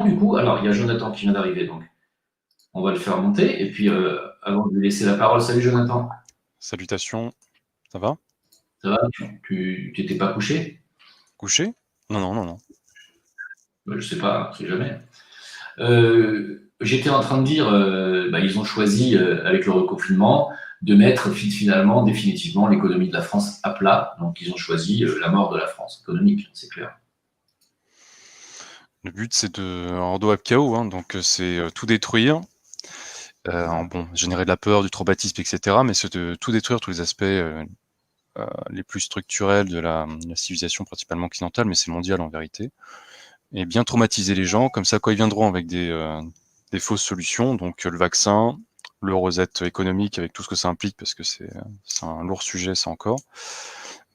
du coup, alors il y a Jonathan qui vient d'arriver, donc on va le faire monter. Et puis, avant de lui laisser la parole, salut Jonathan. Salutations, ça va? Ça va? Tu t'étais pas couché? Couché? Non, non, non, non. Je sais pas, on sait jamais. J'étais en train de dire, ils ont choisi, avec le reconfinement, de mettre finalement, définitivement, l'économie de la France à plat. Donc, ils ont choisi la mort de la France économique, c'est clair. Le but, c'est de Ordo ab chaos, hein, donc c'est tout détruire, bon, générer de la peur, du traumatisme, etc. Mais c'est de tout détruire, tous les aspects les plus structurels de la civilisation, principalement occidentale, mais c'est mondial en vérité. Et bien traumatiser les gens, comme ça, quand ils viendront avec des fausses solutions, donc le vaccin, le reset économique avec tout ce que ça implique, parce que c'est un lourd sujet, ça encore.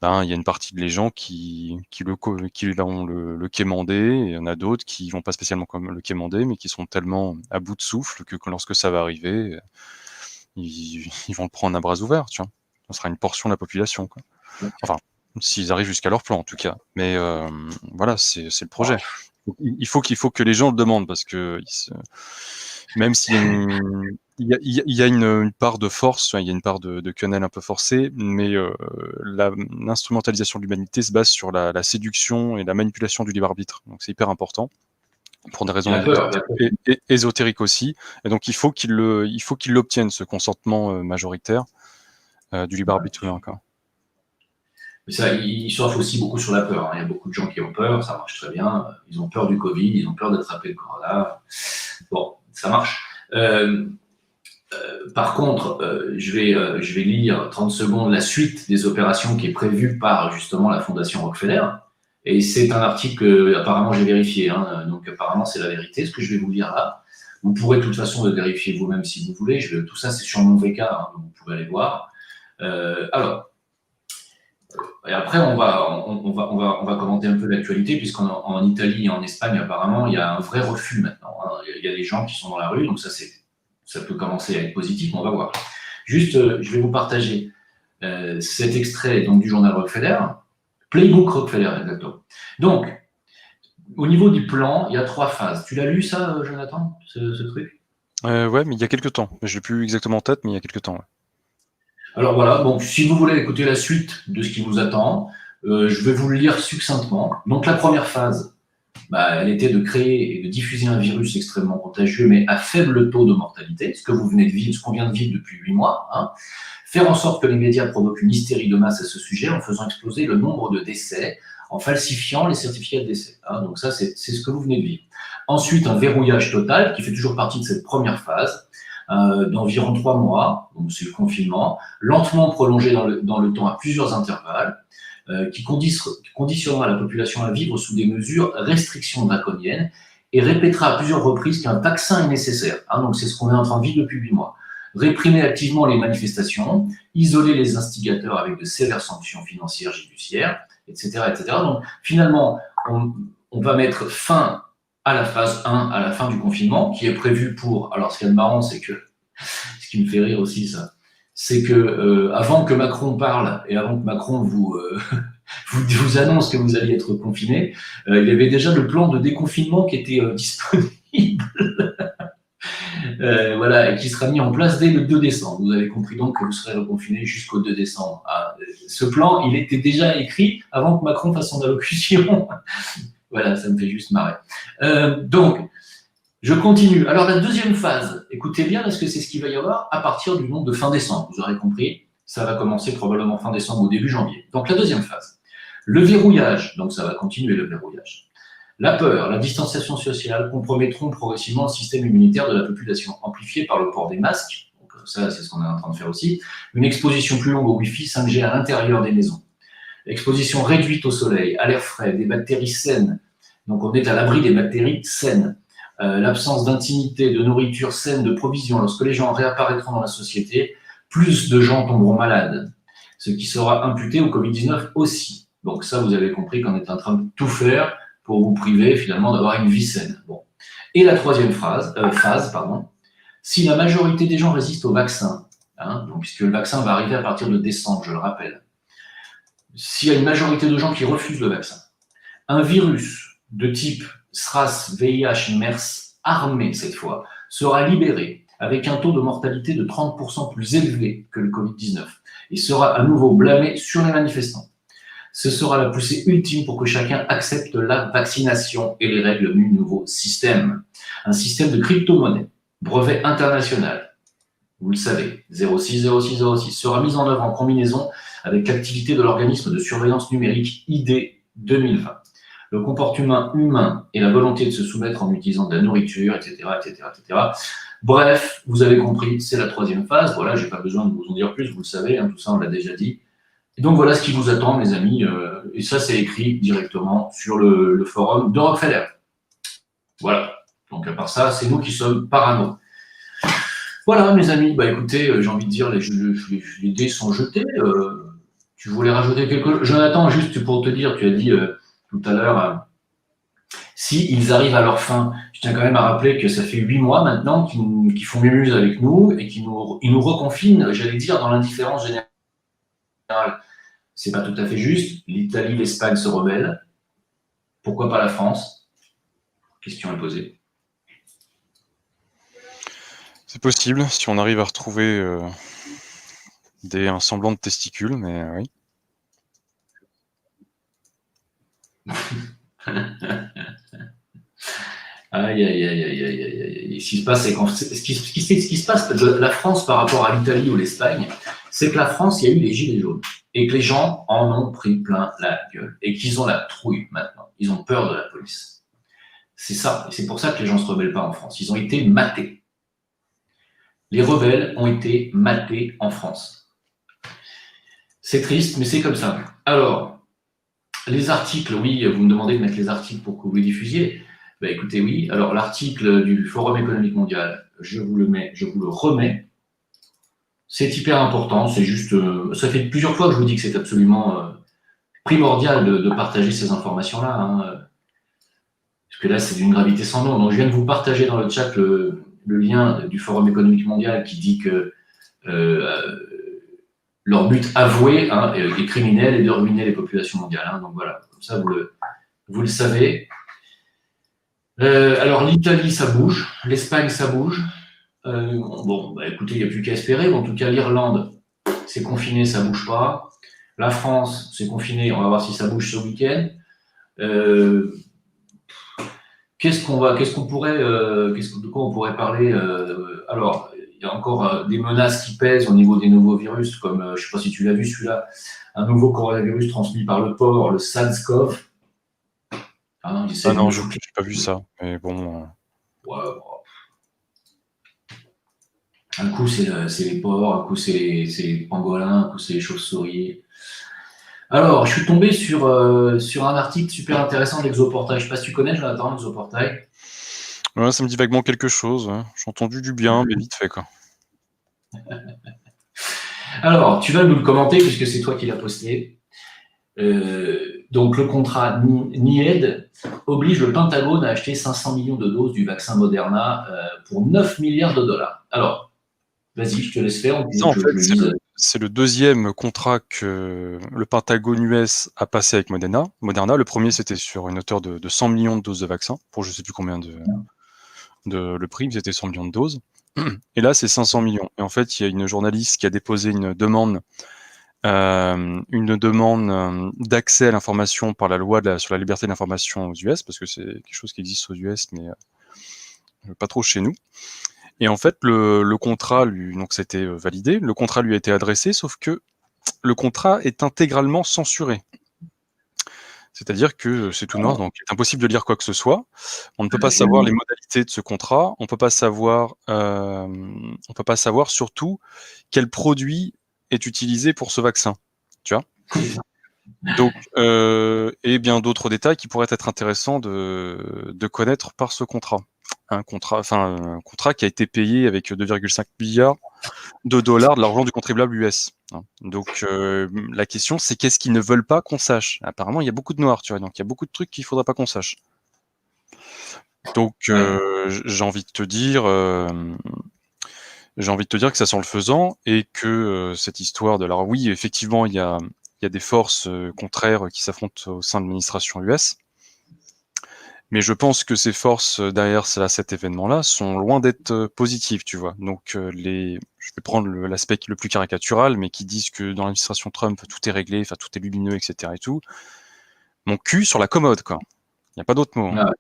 Ben, il y a une partie de les gens qui vont le quémander, et il y en a d'autres qui vont pas spécialement comme le quémander, mais qui sont tellement à bout de souffle que lorsque ça va arriver, ils vont le prendre à bras ouverts, tu vois. Ce sera une portion de la population, quoi. Enfin, s'ils arrivent jusqu'à leur plan, en tout cas. Mais voilà, c'est le projet. Il faut que les gens le demandent, parce que même s'il y a une part de force, il y a une part de quenelle un peu forcée, mais l'instrumentalisation de l'humanité se base sur la séduction et la manipulation du libre arbitre. Donc c'est hyper important pour des Et raisons la peur, la peur. ésotériques aussi. Et donc il faut qu'il l'obtienne, ce consentement majoritaire du libre Ouais. arbitre humain, quoi. Mais ça, ils surfent aussi beaucoup sur la peur, hein. Il y a beaucoup de gens qui ont peur, ça marche très bien. Ils ont peur du Covid, ils ont peur d'attraper le corona. Bon, ça marche. Par contre, je vais lire 30 secondes la suite des opérations qui est prévue par justement la Fondation Rockefeller. Et c'est un article que apparemment j'ai vérifié, hein, donc apparemment c'est la vérité, ce que je vais vous lire là. Vous pourrez de toute façon le vérifier vous-même si vous voulez. Tout ça c'est sur mon VK, hein, donc vous pouvez aller voir. Alors, et après on va commenter un peu l'actualité, puisqu'en Italie et en Espagne apparemment il y a un vrai refus maintenant, hein. Il y a des gens qui sont dans la rue, donc ça peut commencer à être positif, mais on va voir. Juste, je vais vous partager cet extrait donc, du journal Rockefeller, Playbook Rockefeller, exactement. Donc, au niveau du plan, il y a 3 phases. Tu l'as lu ça, Jonathan, ce truc? Ouais, mais il y a quelques temps. Je l'ai plus exactement en tête, mais il y a quelques temps. Ouais. Alors voilà, donc si vous voulez écouter la suite de ce qui vous attend, je vais vous le lire succinctement. Donc la première phase, elle était de créer et de diffuser un virus extrêmement contagieux, mais à faible taux de mortalité, ce que vous venez de vivre, ce qu'on vient de vivre depuis 8 mois, hein. Faire en sorte que les médias provoquent une hystérie de masse à ce sujet en faisant exploser le nombre de décès, en falsifiant les certificats de décès, hein. Donc ça, c'est ce que vous venez de vivre. Ensuite, un verrouillage total qui fait toujours partie de cette première phase, d'environ 3 mois, donc c'est le confinement, lentement prolongé dans le temps à plusieurs intervalles, qui conditionnera la population à vivre sous des mesures restrictions draconiennes et répétera à plusieurs reprises qu'un vaccin est nécessaire, hein. Donc c'est ce qu'on est en train de vivre depuis 8 mois. Réprimer activement les manifestations, isoler les instigateurs avec de sévères sanctions financières, judiciaires, etc. etc. Donc finalement, on va mettre fin à la phase 1, à la fin du confinement, qui est prévue pour... Alors ce qui est marrant, c'est que, ce qui me fait rire aussi, ça, c'est que avant que Macron parle et avant que Macron vous annonce que vous alliez être confiné, il y avait déjà le plan de déconfinement qui était disponible. Voilà, et qui sera mis en place dès le 2 décembre. Vous avez compris donc que vous serez reconfiné jusqu'au 2 décembre. Ah, ce plan, il était déjà écrit avant que Macron fasse son allocution. Voilà, ça me fait juste marrer. Donc, je continue. Alors, la deuxième phase, écoutez bien, parce que c'est ce qu'il va y avoir à partir du nombre de fin décembre. Vous aurez compris, ça va commencer probablement fin décembre ou début janvier. Donc, la deuxième phase, le verrouillage. Donc, ça va continuer le verrouillage. La peur, la distanciation sociale compromettront progressivement le système immunitaire de la population, amplifié par le port des masques. Donc, ça, c'est ce qu'on est en train de faire aussi. Une exposition plus longue au Wi-Fi 5G à l'intérieur des maisons. Exposition réduite au soleil, à l'air frais, des bactéries saines. Donc, on est à l'abri des bactéries saines. L'absence d'intimité, de nourriture saine, de provisions. Lorsque les gens réapparaîtront dans la société, plus de gens tomberont malades, ce qui sera imputé au Covid-19 aussi. Donc ça, vous avez compris qu'on est en train de tout faire pour vous priver finalement d'avoir une vie saine. Bon. Et la troisième phase, si la majorité des gens résistent au vaccin, hein, donc, puisque le vaccin va arriver à partir de décembre, je le rappelle, s'il y a une majorité de gens qui refusent le vaccin, un virus de type SRAS, VIH, MERS, armé cette fois, sera libéré avec un taux de mortalité de 30% plus élevé que le Covid-19 et sera à nouveau blâmé sur les manifestants. Ce sera la poussée ultime pour que chacun accepte la vaccination et les règles du nouveau système. Un système de crypto-monnaie, brevet international, vous le savez, 060606, sera mis en œuvre en combinaison avec l'activité de l'organisme de surveillance numérique ID 2020. Le comportement humain et la volonté de se soumettre en utilisant de la nourriture, etc., etc., etc. Bref, vous avez compris, c'est la troisième phase. Voilà, je n'ai pas besoin de vous en dire plus, vous le savez, tout ça on l'a déjà dit. Et donc voilà ce qui vous attend, mes amis, et ça c'est écrit directement sur le forum de Rockefeller. Voilà, donc à part ça, c'est nous qui sommes parano. Voilà, mes amis, écoutez, j'ai envie de dire, les dés sont jetés. Tu voulais rajouter quelque chose? Jonathan, juste pour te dire, tu as dit tout à l'heure, si ils arrivent à leur fin, je tiens quand même à rappeler que ça fait 8 mois maintenant qu'ils font mumuse avec nous et qu'ils nous reconfinent, j'allais dire, dans l'indifférence générale. C'est pas tout à fait juste. L'Italie, l'Espagne se rebellent. Pourquoi pas la France? Question est posée. C'est possible, si on arrive à retrouver un semblant de testicule, mais oui. Aïe, aïe, aïe, aïe, aïe, aïe, aïe. Ce qui se passe, c'est ce qui se passe de la France par rapport à l'Italie ou l'Espagne, c'est que la France, il y a eu les gilets jaunes et que les gens en ont pris plein la gueule et qu'ils ont la trouille maintenant. Ils ont peur de la police. C'est ça. Et c'est pour ça que les gens ne se rebellent pas en France. Ils ont été matés. Les rebelles ont été matés en France. C'est triste, mais c'est comme ça. Alors, les articles, oui, vous me demandez de mettre les articles pour que vous les diffusiez. Écoutez, oui. Alors, l'article du Forum économique mondial, je vous le remets. C'est hyper important. C'est juste, ça fait plusieurs fois que je vous dis que c'est absolument primordial de partager ces informations-là. Parce que là, c'est d'une gravité sans nom. Donc, je viens de vous partager dans le chat le lien du Forum économique mondial qui dit que leur but avoué est criminel et de ruiner les populations mondiales. Donc voilà, comme ça, vous le savez. Alors, l'Italie, ça bouge. L'Espagne, ça bouge. Écoutez, il n'y a plus qu'à espérer. En tout cas, l'Irlande, c'est confiné, ça ne bouge pas. La France, c'est confiné, on va voir si ça bouge ce week-end. De quoi on pourrait parler Alors, il y a encore des menaces qui pèsent au niveau des nouveaux virus, comme, je ne sais pas si tu l'as vu celui-là, un nouveau coronavirus transmis par le porc, le SARS-CoV. Non, je n'ai pas vu ça, mais bon. Ouais, un coup, c'est les porcs, un coup, c'est les pangolins, un coup, c'est les chauves-souris. Alors, je suis tombé sur un article super intéressant d'Exoportail. Je ne sais pas si tu connais, Jonathan, Exoportail. Ouais, ça me dit vaguement quelque chose. Hein. J'ai entendu du bien, mais vite fait, quoi. Alors, tu vas nous le commenter puisque c'est toi qui l'as posté. Donc, le contrat NIAID oblige le Pentagone à acheter 500 millions de doses du vaccin Moderna pour 9 milliards de dollars. Alors, vas-y, je te laisse faire. Ça, en fait, c'est le deuxième contrat que le Pentagone US a passé avec Moderna. Le premier, c'était sur une hauteur de 100 millions de doses de vaccin, pour je ne sais plus combien le prix, c'était 100 millions de doses. Et là, c'est 500 millions. Et en fait, il y a une journaliste qui a déposé une demande d'accès à l'information par la loi sur la liberté d'information aux US, parce que c'est quelque chose qui existe aux US, mais pas trop chez nous. Et en fait, le contrat, donc c'était validé, le contrat lui a été adressé, sauf que le contrat est intégralement censuré. C'est-à-dire que c'est tout noir, donc il est impossible de lire quoi que ce soit. On ne peut pas savoir les modalités de ce contrat, on ne peut pas savoir surtout quel produit est utilisé pour ce vaccin. Tu vois ? Donc, et bien d'autres détails qui pourraient être intéressants de connaître par ce contrat. Un contrat qui a été payé avec 2,5 milliards de dollars de l'argent du contribuable US. Donc, la question, c'est qu'est-ce qu'ils ne veulent pas qu'on sache? Apparemment, il y a beaucoup de noirs, tu vois, donc il y a beaucoup de trucs qu'il ne faudra pas qu'on sache. Donc, j'ai envie de te dire que ça sent le faisant et que cette histoire de... Alors oui, effectivement, il y a des forces contraires qui s'affrontent au sein de l'administration US. Mais je pense que ces forces derrière cet événement-là sont loin d'être positives, tu vois. Donc je vais prendre l'aspect le plus caricatural, mais qui disent que dans l'administration Trump, tout est réglé, enfin tout est lumineux, etc. et tout. Mon cul sur la commode, quoi. Il n'y a pas d'autre mot. Ah,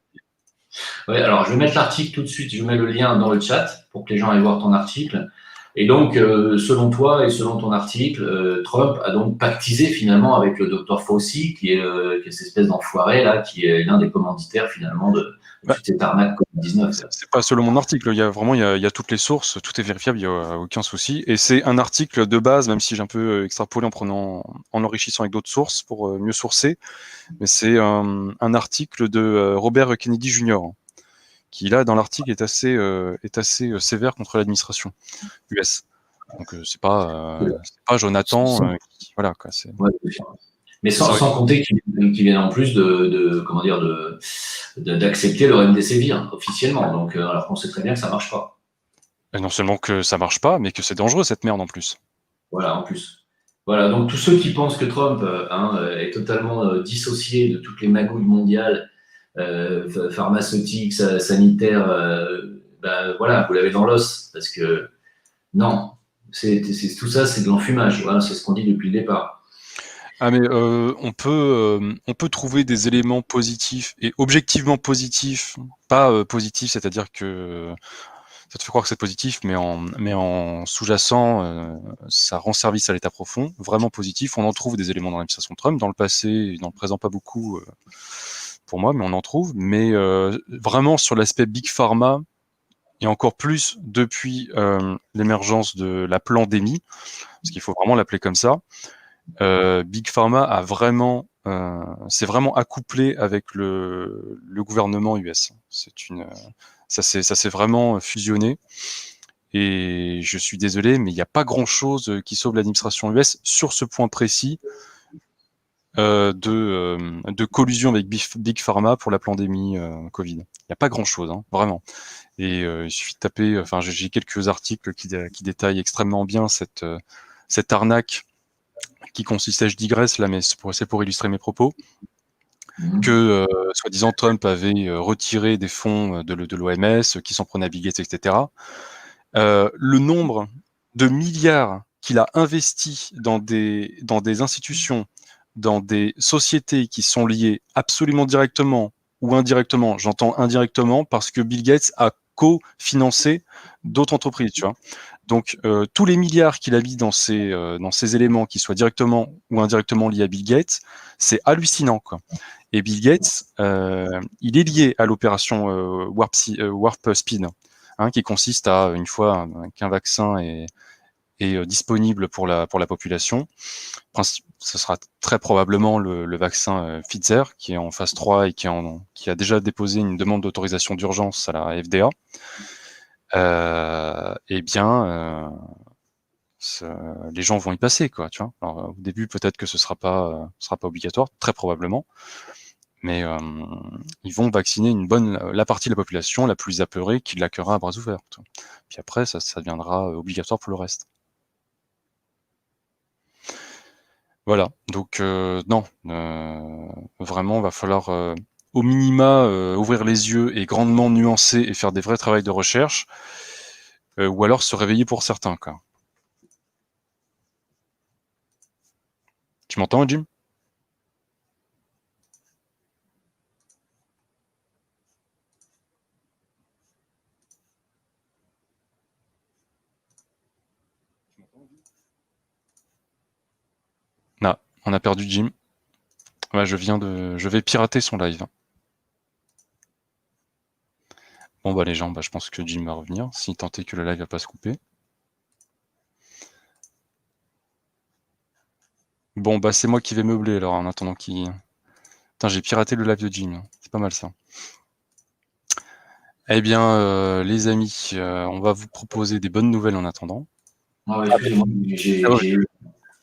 ouais, alors je vais mettre l'article tout de suite, je mets le lien dans le chat pour que les gens aillent voir ton article. Et donc, selon toi et selon ton article, Trump a donc pactisé finalement avec le docteur Fauci, qui est cette espèce d'enfoiré là, qui est l'un des commanditaires finalement de Bah, toute cette arnaque Covid-19. c'est pas selon mon article, il y a toutes les sources, tout est vérifiable, il n'y a aucun souci. Et c'est un article de base, même si j'ai un peu extrapolé en enrichissant avec d'autres sources pour mieux sourcer. Mais c'est un article de Robert Kennedy Jr., qui là, dans l'article, est assez sévère contre l'administration US. Donc c'est pas Jonathan, voilà quoi. Ouais, mais sans compter qu'ils viennent en plus d'accepter le remdesivir officiellement. Donc, alors qu'on sait très bien que ça marche pas. Et non seulement que ça marche pas, mais que c'est dangereux cette merde en plus. Voilà, en plus. Voilà, donc tous ceux qui pensent que Trump est totalement dissocié de toutes les magouilles mondiales, pharmaceutiques, sanitaires, voilà, vous l'avez dans l'os. Parce que non, tout ça, c'est de l'enfumage. Voilà, c'est ce qu'on dit depuis le départ. Ah mais on peut trouver des éléments positifs et objectivement positifs, pas positifs, c'est-à-dire que ça te fait croire que c'est positif, mais en sous-jacent, ça rend service à l'état profond, vraiment positif. On en trouve des éléments dans l'administration Trump, dans le passé et dans le présent pas beaucoup pour moi, mais on en trouve. Mais vraiment sur l'aspect Big Pharma, et encore plus depuis l'émergence de la pandémie, parce qu'il faut vraiment l'appeler comme ça, Big Pharma a vraiment s'est vraiment accouplé avec le gouvernement US. Ça s'est vraiment fusionné. Et je suis désolé, mais il n'y a pas grand-chose qui sauve l'administration US sur ce point précis de collusion avec Big Pharma pour la pandémie Covid. Il n'y a pas grand-chose, hein, vraiment. Et il suffit de taper, enfin j'ai quelques articles qui détaillent extrêmement bien cette arnaque qui consistait, je digresse là, mais c'est pour illustrer mes propos, que soi-disant Trump avait retiré des fonds de l'OMS, qui s'en prenait à Bill Gates, etc. Le nombre de milliards qu'il a investi dans des institutions, dans des sociétés qui sont liées absolument directement ou indirectement, j'entends indirectement parce que Bill Gates a co-financé d'autres entreprises, tu vois. Donc tous les milliards qu'il a mis dans ces éléments qui soient directement ou indirectement liés à Bill Gates, c'est hallucinant, quoi. Et Bill Gates, il est lié à l'opération Warp Speed, hein, qui consiste à, une fois qu'un vaccin est disponible pour la population, ce sera très probablement le vaccin Pfizer, qui est en phase 3 et qui a déjà déposé une demande d'autorisation d'urgence à la FDA. Eh bien, les gens vont y passer, quoi, tu vois. Alors, au début, peut-être que ce sera pas obligatoire, très probablement, mais ils vont vacciner la partie de la population la plus apeurée qui l'accueillera à bras ouverts. Puis après, ça deviendra obligatoire pour le reste. Voilà, donc non, vraiment, va falloir au minima ouvrir les yeux et grandement nuancer et faire des vrais travaux de recherche, ou alors se réveiller pour certains, quoi. Tu m'entends, Jim? Non, on a perdu Jim. Ouais, je vais pirater son live. Bon bah les gens, je pense que Jim va revenir, si tant est que le live va pas se couper. Bon bah c'est moi qui vais meubler alors en attendant qu'il... Putain, j'ai piraté le live de Jim, c'est pas mal ça. Eh bien les amis, on va vous proposer des bonnes nouvelles en attendant. Ah ouais, excusez-moi,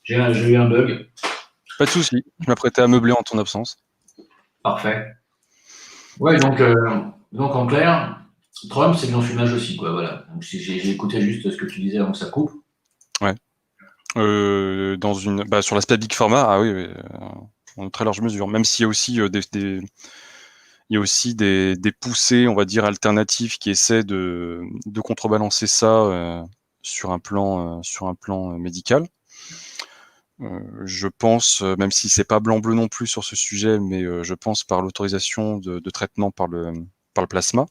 j'ai eu un bug. Pas de souci, je m'apprêtais à meubler en ton absence. Parfait. Ouais, donc en clair, Trump, c'est de l'enfumage aussi, quoi. Voilà. Donc, j'ai écouté juste ce que tu disais avant que ça coupe. Ouais. Sur l'aspect Big Pharma, ah oui, en très large mesure. Même s'il y a aussi il il y a aussi des poussées, on va dire, alternatives qui essaient de contrebalancer ça sur un plan médical. Je pense, même si c'est pas blanc-bleu non plus sur ce sujet, mais je pense par l'autorisation de traitement par le plasma.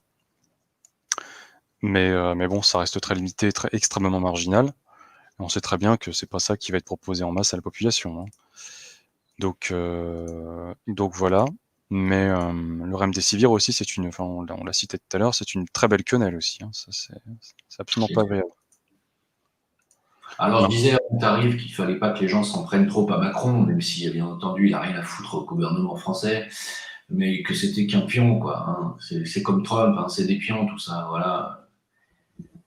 Mais bon, ça reste très limité, extrêmement marginal. On sait très bien que c'est pas ça qui va être proposé en masse à la population, hein. Donc voilà. Mais le remdesivir aussi, enfin, on l'a cité tout à l'heure, c'est une très belle quenelle aussi, hein. Ça, c'est absolument pas agréable. Alors, je disais à mon tarif qu'il fallait pas que les gens s'en prennent trop à Macron, même si, bien entendu, il a rien à foutre au gouvernement français, mais que c'était qu'un pion, quoi, hein. C'est comme Trump, hein, c'est des pions, tout ça, voilà.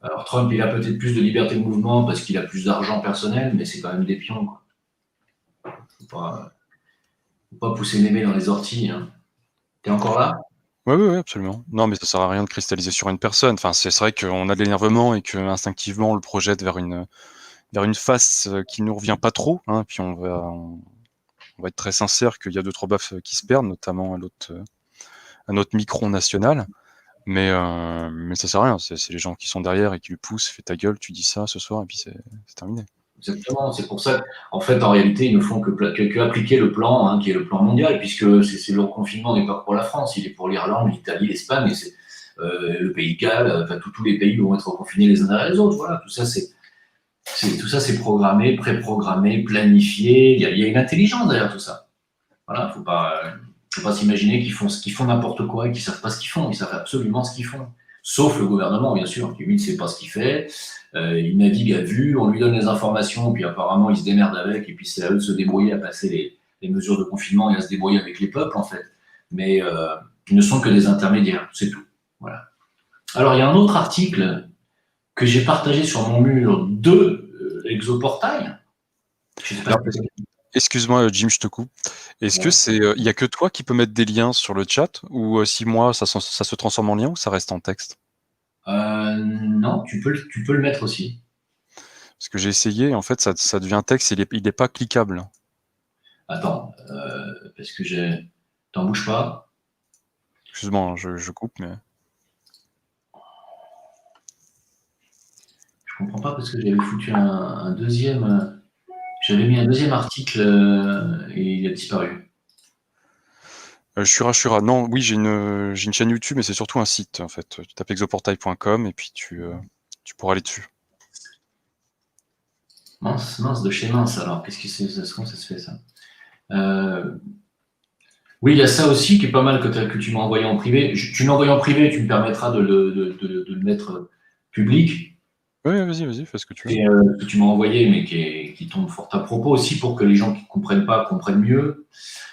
Alors, Trump, il a peut-être plus de liberté de mouvement parce qu'il a plus d'argent personnel, mais c'est quand même des pions, quoi. Faut pas pousser mémé dans les orties, hein. T'es encore là? Oui, absolument. Non, mais ça sert à rien de cristalliser sur une personne. Enfin, c'est vrai qu'on a de l'énervement et que instinctivement on le projette vers une face qui nous revient pas trop, hein. Puis on va être très sincère qu'il y a 2-3 baffes qui se perdent, notamment à notre micron national. Mais ça sert à rien. C'est les gens qui sont derrière et qui lui poussent. Fais ta gueule, tu dis ça ce soir et puis c'est terminé. Exactement, c'est pour ça qu'en fait, en réalité, ils ne font que appliquer le plan, hein, qui est le plan mondial, puisque le confinement n'est pas pour la France, il est pour l'Irlande, l'Italie, l'Espagne, et c'est le Pays de Galles, enfin tous les pays vont être confinés les uns derrière les autres. Voilà, tout ça, c'est programmé, préprogrammé, planifié. Il y a une intelligence derrière tout ça. Voilà, faut pas s'imaginer qu'ils font n'importe quoi et qu'ils savent pas ce qu'ils font. Ils savent absolument ce qu'ils font. Sauf le gouvernement, bien sûr, qui lui ne sait pas ce qu'il fait. Il navigue à vue, on lui donne les informations, puis apparemment il se démerde avec, et puis c'est à eux de se débrouiller à passer les mesures de confinement et à se débrouiller avec les peuples, en fait. Mais ils ne sont que des intermédiaires, c'est tout. Voilà. Alors, il y a un autre article que j'ai partagé sur mon mur de Exoportail. Je sais pas si Excuse-moi, Jim, je te coupe. Est-ce que il y a que toi qui peux mettre des liens sur le chat, ou si moi ça se transforme en lien, ou ça reste en texte? Non, tu peux le mettre aussi. Parce que j'ai essayé, en fait, ça devient texte, il est pas cliquable. Attends, parce que t'en bouges pas. Excuse-moi, hein, je coupe, mais. Je comprends pas parce que j'avais foutu un deuxième. J'avais mis un deuxième article et il a disparu. Shura. Non, oui, j'ai une chaîne YouTube, mais c'est surtout un site, en fait. Tu tapes exoportail.com et puis tu pourras aller dessus. Mince de chez mince alors. Qu'est-ce que c'est? Comment ça se fait ça? Oui, il y a ça aussi qui est pas mal que tu m'as envoyé en privé. Tu m'as envoyé en privé, tu me permettras de le mettre public. Oui, vas-y, fais ce que tu veux. Et que tu m'as envoyé, mais qui tombe fort à propos aussi pour que les gens qui ne comprennent pas comprennent mieux.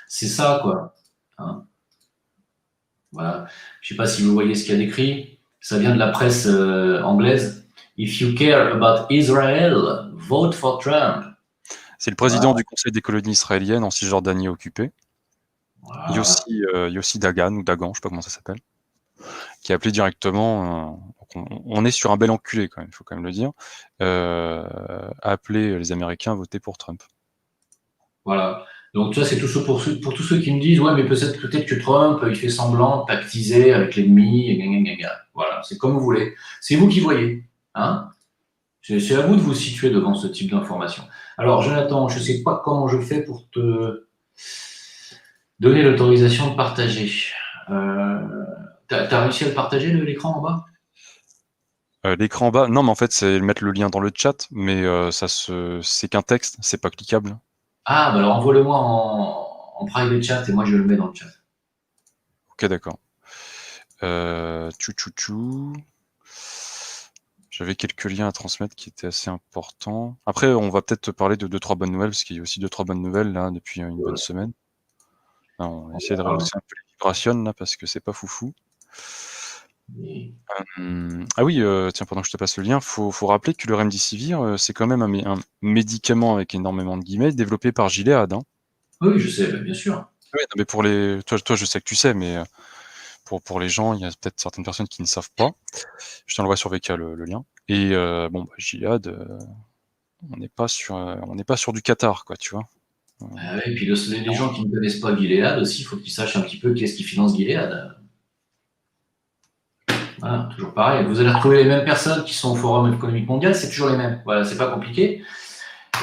C'est ça, quoi. Hein, voilà. Je ne sais pas si vous voyez ce qu'il y a décrit. Ça vient de la presse anglaise. If you care about Israel, vote for Trump. C'est le président du Conseil des colonies israéliennes en Cisjordanie occupée. Voilà. Yossi Dagan, ou Dagan, je sais pas comment ça s'appelle, qui a appelé directement, on est sur un bel enculé quand même, il faut quand même le dire, a appelé les Américains à voter pour Trump. Voilà. Donc ça, c'est pour tous ceux qui me disent, ouais, mais peut-être que Trump, il fait semblant de pactiser avec l'ennemi, et voilà, c'est comme vous voulez. C'est vous qui voyez. Hein, c'est à vous de vous situer devant ce type d'information. Alors, Jonathan, je ne sais pas comment je fais pour te donner l'autorisation de partager. T'as réussi à le partager, l'écran en bas? L'écran en bas, non, mais en fait, c'est mettre le lien dans le chat, mais c'est qu'un texte, c'est pas cliquable. Ah, bah alors envoie-le-moi en private chat et moi je le mets dans le chat. Ok, d'accord. J'avais quelques liens à transmettre qui étaient assez importants. Après, on va peut-être parler de 2-3 bonnes nouvelles, parce qu'il y a aussi 2-3 bonnes nouvelles là depuis une bonne semaine. Là, on essaie de rehausser un peu les vibrations là, parce que c'est pas foufou. Ah oui, tiens, pendant que je te passe le lien, faut rappeler que le remdesivir, c'est quand même un médicament avec énormément de guillemets, développé par Gilead, hein. Oui, je sais, bien sûr. Oui, non, mais pour toi, je sais que tu sais, mais pour les gens, il y a peut-être certaines personnes qui ne savent pas. Je t'envoie sur VK le lien. Et bon, bah, Gilead, on n'est pas sur du Qatar, quoi, tu vois. Ah ouais, et puis les gens qui ne connaissent pas Gilead aussi, il faut qu'ils sachent un petit peu qui est-ce qui finance Gilead. Voilà, toujours pareil. Vous allez retrouver les mêmes personnes qui sont au Forum économique mondial, c'est toujours les mêmes. Voilà, c'est pas compliqué.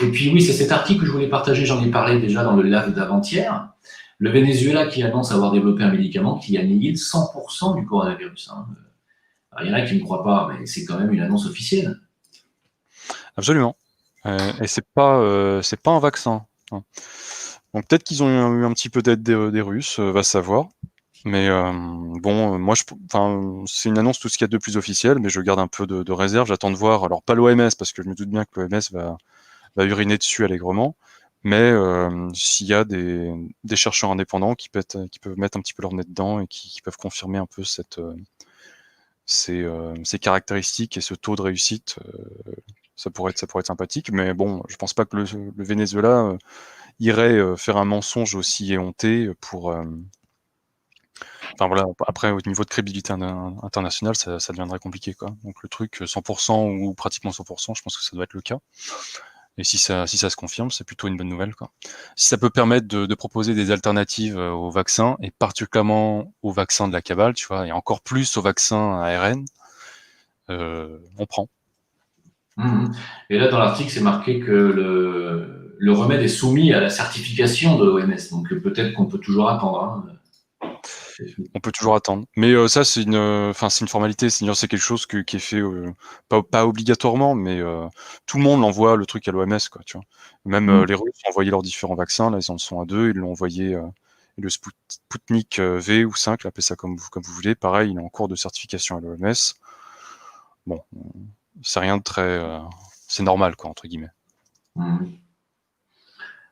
Et puis oui, c'est cet article que je voulais partager, j'en ai parlé déjà dans le live d'avant-hier. Le Venezuela qui annonce avoir développé un médicament qui annihile 100% du coronavirus. Hein. Alors, il y en a qui ne croient pas, mais c'est quand même une annonce officielle. Absolument. Et c'est pas un vaccin. Hein. Donc peut-être qu'ils ont eu un petit peu d'aide des Russes, va savoir. Mais bon, moi, c'est une annonce tout ce qu'il y a de plus officiel, mais je garde un peu de réserve. J'attends de voir. Alors pas l'OMS parce que je me doute bien que l'OMS va uriner dessus allègrement. Mais s'il y a des chercheurs indépendants qui peuvent mettre un petit peu leur nez dedans et qui peuvent confirmer un peu ces caractéristiques et ce taux de réussite, ça pourrait être sympathique. Mais bon, je pense pas que le Venezuela irait faire un mensonge aussi éhonté pour. Enfin voilà, après au niveau de crédibilité internationale, ça deviendrait compliqué, quoi. Donc le truc 100% ou pratiquement 100%, je pense que ça doit être le cas. Et si ça se confirme, c'est plutôt une bonne nouvelle, quoi. Si ça peut permettre de proposer des alternatives aux vaccins, et particulièrement aux vaccins de la cabale, tu vois, et encore plus aux vaccins ARN, on prend. Mmh. Et là, dans l'article, c'est marqué que le remède est soumis à la certification de l'OMS. Donc peut-être qu'on peut toujours attendre. Hein. On peut toujours attendre. Mais ça, c'est une formalité. C'est quelque chose qui est fait, pas obligatoirement, mais tout le monde l'envoie le truc à l'OMS, quoi, tu vois. Même les Russes ont envoyé leurs différents vaccins. Là, ils en sont à 2. Ils l'ont envoyé, le Sputnik V ou 5, appelez ça comme vous voulez. Pareil, il est en cours de certification à l'OMS. Bon, c'est rien de très... c'est normal, quoi, entre guillemets.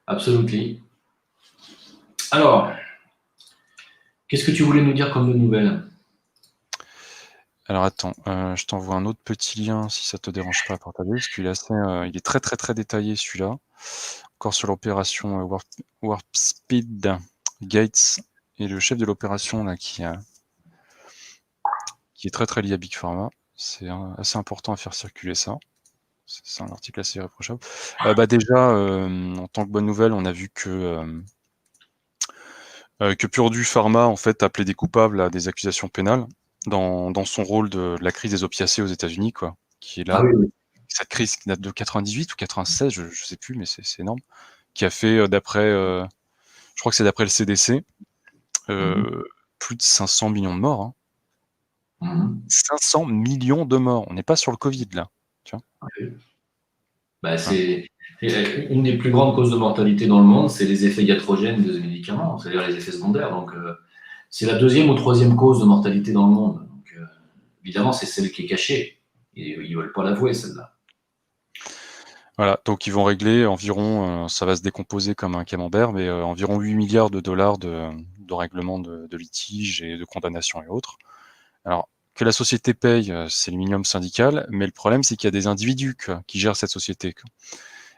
Absolument. Alors, qu'est-ce que tu voulais nous dire comme de nouvelles? Alors attends, je t'envoie un autre petit lien si ça te dérange pas à partager, parce qu'il est assez, il est très très très détaillé celui-là. Encore sur l'opération Warp Speed Gates et le chef de l'opération là qui est très très lié à Big Pharma. C'est assez important à faire circuler ça. C'est un article assez irréprochable. Déjà, en tant que bonne nouvelle, on a vu que Purdue Pharma en fait appelait des coupables à des accusations pénales dans son rôle de la crise des opiacés aux États-Unis, quoi, qui est là. Ah oui. Cette crise qui date de 98 ou 96, je sais plus, mais c'est énorme, qui a fait d'après, je crois que c'est d'après le CDC, plus de 500 millions de morts. Hein. 500 millions de morts. On n'est pas sur le Covid là. Tu vois. Bah, c'est une des plus grandes causes de mortalité dans le monde, c'est les effets iatrogènes des médicaments, c'est-à-dire les effets secondaires. Donc, c'est la deuxième ou troisième cause de mortalité dans le monde. Donc, évidemment, c'est celle qui est cachée. Et ils ne veulent pas l'avouer, celle-là. Voilà, donc ils vont régler environ, ça va se décomposer comme un camembert, mais environ 8 milliards de dollars de règlement de litiges et de condamnations et autres. Alors, que la société paye, c'est le minimum syndical, mais le problème, c'est qu'il y a des individus qui gèrent cette société.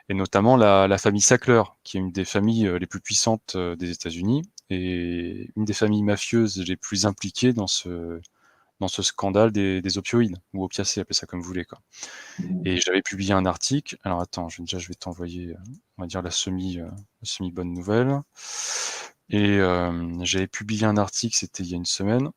Et notamment la famille Sackler, qui est une des familles les plus puissantes des États-Unis et une des familles mafieuses les plus impliquées dans ce scandale des opioïdes, ou opiacés, appelez ça comme vous voulez, quoi. Et j'avais publié un article. Alors attends, je vais t'envoyer, on va dire la semi bonne nouvelle. Et j'avais publié un article, c'était il y a une semaine,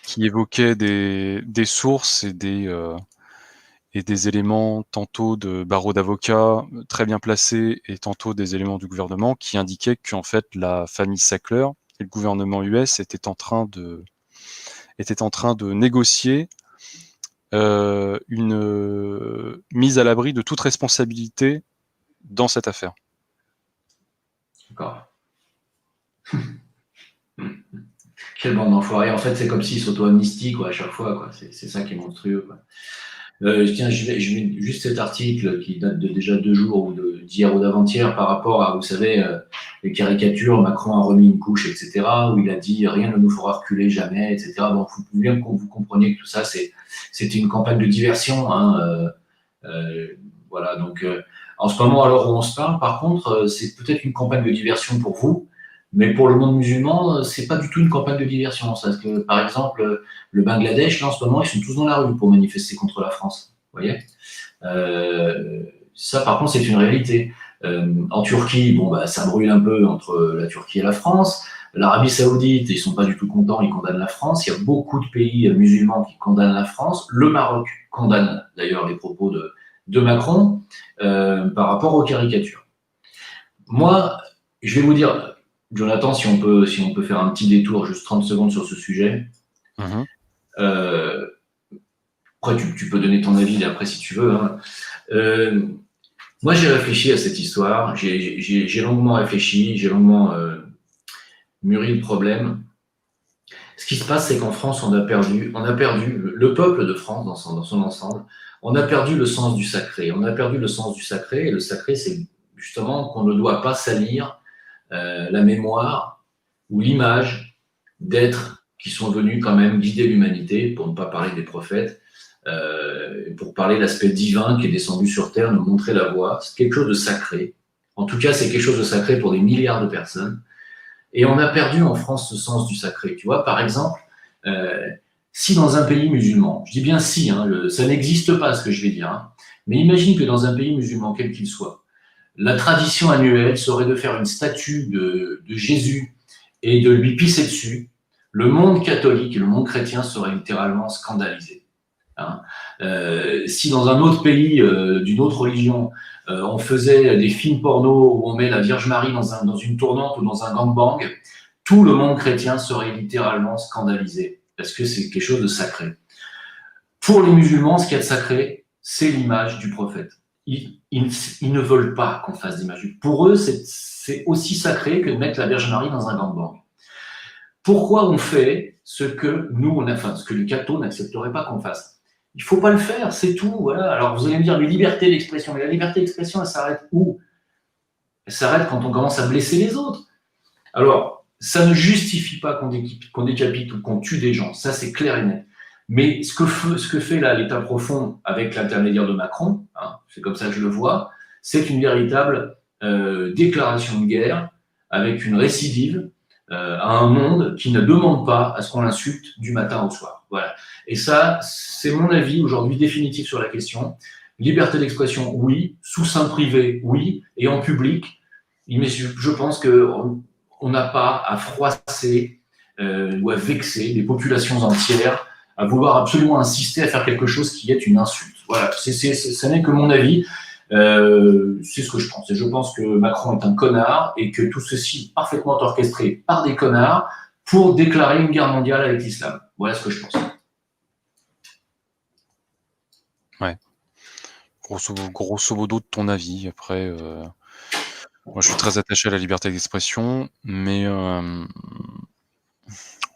qui évoquait des sources et des éléments tantôt de barreaux d'avocats très bien placés et tantôt des éléments du gouvernement qui indiquaient qu'en fait la famille Sackler et le gouvernement US étaient en train de négocier une mise à l'abri de toute responsabilité dans cette affaire. D'accord. Quelle bande d'enfoirés. En fait, c'est comme s'ils s'auto-amnistient à chaque fois. Quoi. C'est ça qui est monstrueux. Quoi. Tiens, je mets juste cet article qui date de déjà 2 jours, ou d'hier ou d'avant-hier, par rapport à, vous savez, les caricatures, Macron a remis une couche, etc., où il a dit « rien ne nous fera reculer jamais », etc. Donc, il faut bien que vous compreniez que tout ça, c'est une campagne de diversion. Hein, voilà, donc, en ce moment, à l'heure où on se parle, par contre, c'est peut-être une campagne de diversion pour vous, mais pour le monde musulman, c'est pas du tout une campagne de diversion. Parce que, par exemple, le Bangladesh, là, en ce moment, ils sont tous dans la rue pour manifester contre la France. Vous voyez ça, par contre, c'est une réalité. En Turquie, bon, bah, ça brûle un peu entre la Turquie et la France. L'Arabie Saoudite, ils sont pas du tout contents, ils condamnent la France. Il y a beaucoup de pays musulmans qui condamnent la France. Le Maroc condamne d'ailleurs les propos de Macron par rapport aux caricatures. Moi, je vais vous dire, Jonathan, si on peut faire un petit détour, juste 30 secondes sur ce sujet. Après, tu peux donner ton avis après si tu veux. Hein. Moi, j'ai réfléchi à cette histoire. J'ai longuement réfléchi, j'ai longuement mûri le problème. Ce qui se passe, c'est qu'en France, on a perdu le peuple de France dans son ensemble. On a perdu le sens du sacré. On a perdu le sens du sacré. Et le sacré, c'est justement qu'on ne doit pas salir la mémoire ou l'image d'êtres qui sont venus quand même guider l'humanité, pour ne pas parler des prophètes, pour parler de l'aspect divin qui est descendu sur Terre, nous montrer la voie. C'est quelque chose de sacré. En tout cas, c'est quelque chose de sacré pour des milliards de personnes. Et on a perdu en France ce sens du sacré. Tu vois, par exemple, si dans un pays musulman, je dis bien si, hein, ça n'existe pas ce que je vais dire, hein, mais imagine que dans un pays musulman, quel qu'il soit, la tradition annuelle serait de faire une statue de Jésus et de lui pisser dessus. Le monde catholique et le monde chrétien seraient littéralement scandalisés. Hein. Si dans un autre pays d'une autre religion, on faisait des films porno où on met la Vierge Marie dans une tournante ou dans un gangbang, tout le monde chrétien serait littéralement scandalisé parce que c'est quelque chose de sacré. Pour les musulmans, ce qu'il y a de sacré, c'est l'image du prophète. Ils ne veulent pas qu'on fasse d'image. Pour eux, c'est aussi sacré que de mettre la Vierge Marie dans un gangbang. Pourquoi on fait ce que ce que les cathos n'accepteraient pas qu'on fasse? Il ne faut pas le faire, c'est tout. Voilà. Alors vous allez me dire, la liberté d'expression. Mais la liberté d'expression, elle s'arrête où? Elle s'arrête quand on commence à blesser les autres. Alors, ça ne justifie pas qu'on décapite ou qu'on tue des gens. Ça, c'est clair et net. Mais ce que fait là l'État profond avec l'intermédiaire de Macron, hein, c'est comme ça que je le vois, c'est une véritable déclaration de guerre avec une récidive à un monde qui ne demande pas à ce qu'on l'insulte du matin au soir. Voilà. Et ça, c'est mon avis aujourd'hui définitif sur la question. Liberté d'expression, oui. Sous sein privé, oui. Et en public, mais je pense qu'on n'a pas à froisser ou à vexer des populations entières, à vouloir absolument insister à faire quelque chose qui est une insulte. Voilà, ça n'est que mon avis. C'est ce que je pense. Et je pense que Macron est un connard et que tout ceci est parfaitement orchestré par des connards pour déclarer une guerre mondiale avec l'islam. Voilà ce que je pense. Ouais. Grosso modo de ton avis. Après, moi je suis très attaché à la liberté d'expression, mais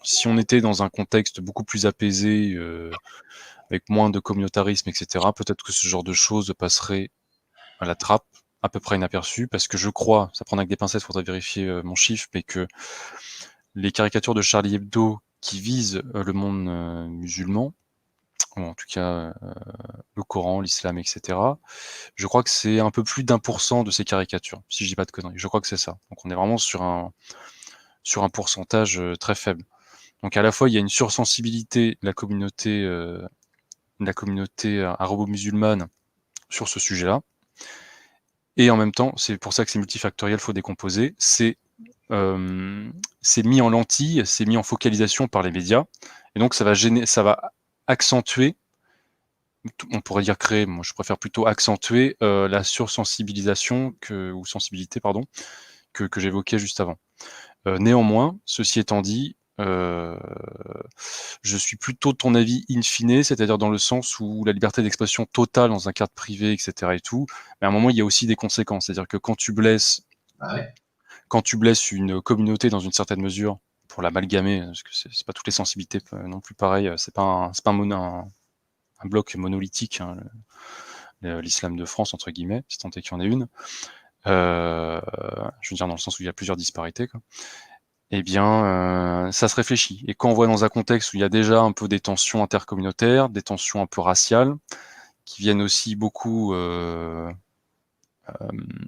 si on était dans un contexte beaucoup plus apaisé, avec moins de communautarisme, etc., peut-être que ce genre de choses passerait à la trappe, à peu près inaperçu, parce que je crois, ça prend avec des pincettes, il faudrait vérifier mon chiffre, mais que les caricatures de Charlie Hebdo qui visent le monde musulman, ou en tout cas le Coran, l'islam, etc., je crois que c'est un peu plus d'1% de ces caricatures, si je dis pas de conneries. Je crois que c'est ça. Donc on est vraiment sur un pourcentage très faible. Donc à la fois, il y a une sursensibilité de la communauté arabo-musulmane sur ce sujet-là, et en même temps, c'est pour ça que c'est multifactoriel, il faut décomposer, c'est mis en lentille, c'est mis en focalisation par les médias, et donc ça va accentuer, on pourrait dire créer, moi je préfère plutôt accentuer la sursensibilisation ou sensibilité, pardon, que j'évoquais juste avant. Néanmoins, ceci étant dit, je suis plutôt de ton avis in fine, c'est-à-dire dans le sens où la liberté d'expression totale dans un cadre privé, etc. et tout, mais à un moment il y a aussi des conséquences, c'est-à-dire que quand tu blesses une communauté dans une certaine mesure, pour l'amalgamer, parce que c'est pas toutes les sensibilités non plus pareil, c'est pas un bloc monolithique, hein, l'islam de France entre guillemets, si tant est qu'il y en ait une. Je veux dire dans le sens où il y a plusieurs disparités, quoi. Eh bien, ça se réfléchit. Et quand on voit dans un contexte où il y a déjà un peu des tensions intercommunautaires, des tensions un peu raciales, qui viennent aussi beaucoup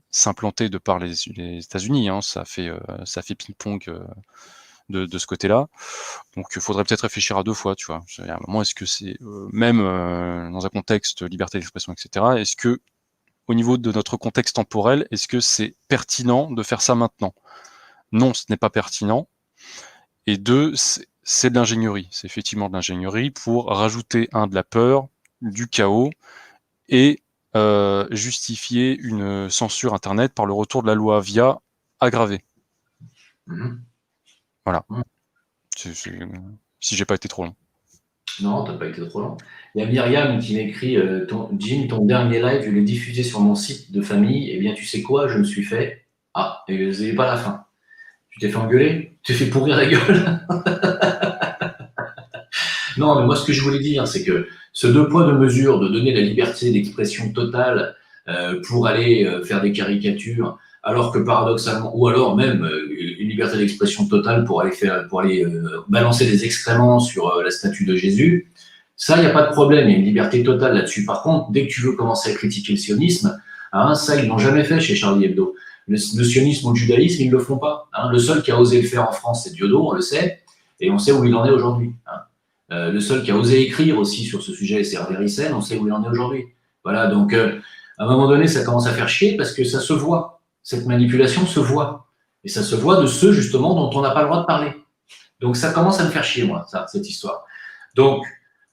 s'implanter de par les États-Unis, hein, ça fait ping-pong de ce côté-là. Donc, il faudrait peut-être réfléchir à deux fois, tu vois. À un moment, est-ce que c'est même dans un contexte liberté d'expression, etc. Est-ce que, au niveau de notre contexte temporel, est-ce que c'est pertinent de faire ça maintenant? Non, ce n'est pas pertinent. Et deux, c'est de l'ingénierie. C'est effectivement de l'ingénierie pour rajouter, de la peur, du chaos, et justifier une censure Internet par le retour de la loi Avia aggravée. Mhm. Voilà. Mhm. Si j'ai pas été trop long. Non, t'as pas été trop long. Il y a Myriam qui m'écrit Jim, ton dernier live, je l'ai diffusé sur mon site de famille. Eh bien, tu sais quoi, je me suis fait. Ah, et c'est pas la fin. Tu t'es fait engueuler? Tu t'es fait pourrir la gueule? Non, mais moi, ce que je voulais dire, c'est que ce deux poids, deux mesures, de donner la liberté d'expression totale pour aller faire des caricatures, alors que paradoxalement, ou alors même une liberté d'expression totale pour aller balancer des excréments sur la statue de Jésus, ça, il n'y a pas de problème, il y a une liberté totale là-dessus. Par contre, dès que tu veux commencer à critiquer le sionisme, hein, ça, ils l'ont jamais fait chez Charlie Hebdo. Le sionisme ou le judaïsme, ils ne le font pas. Hein. Le seul qui a osé le faire en France, c'est Dieudo, on le sait, et on sait où il en est aujourd'hui. Hein. Le seul qui a osé écrire aussi sur ce sujet, c'est Hervé Ryssen, on sait où il en est aujourd'hui. Voilà, donc à un moment donné, ça commence à faire chier parce que ça se voit. Cette manipulation se voit. Et ça se voit de ceux, justement, dont on n'a pas le droit de parler. Donc ça commence à me faire chier, moi, ça, cette histoire. Donc,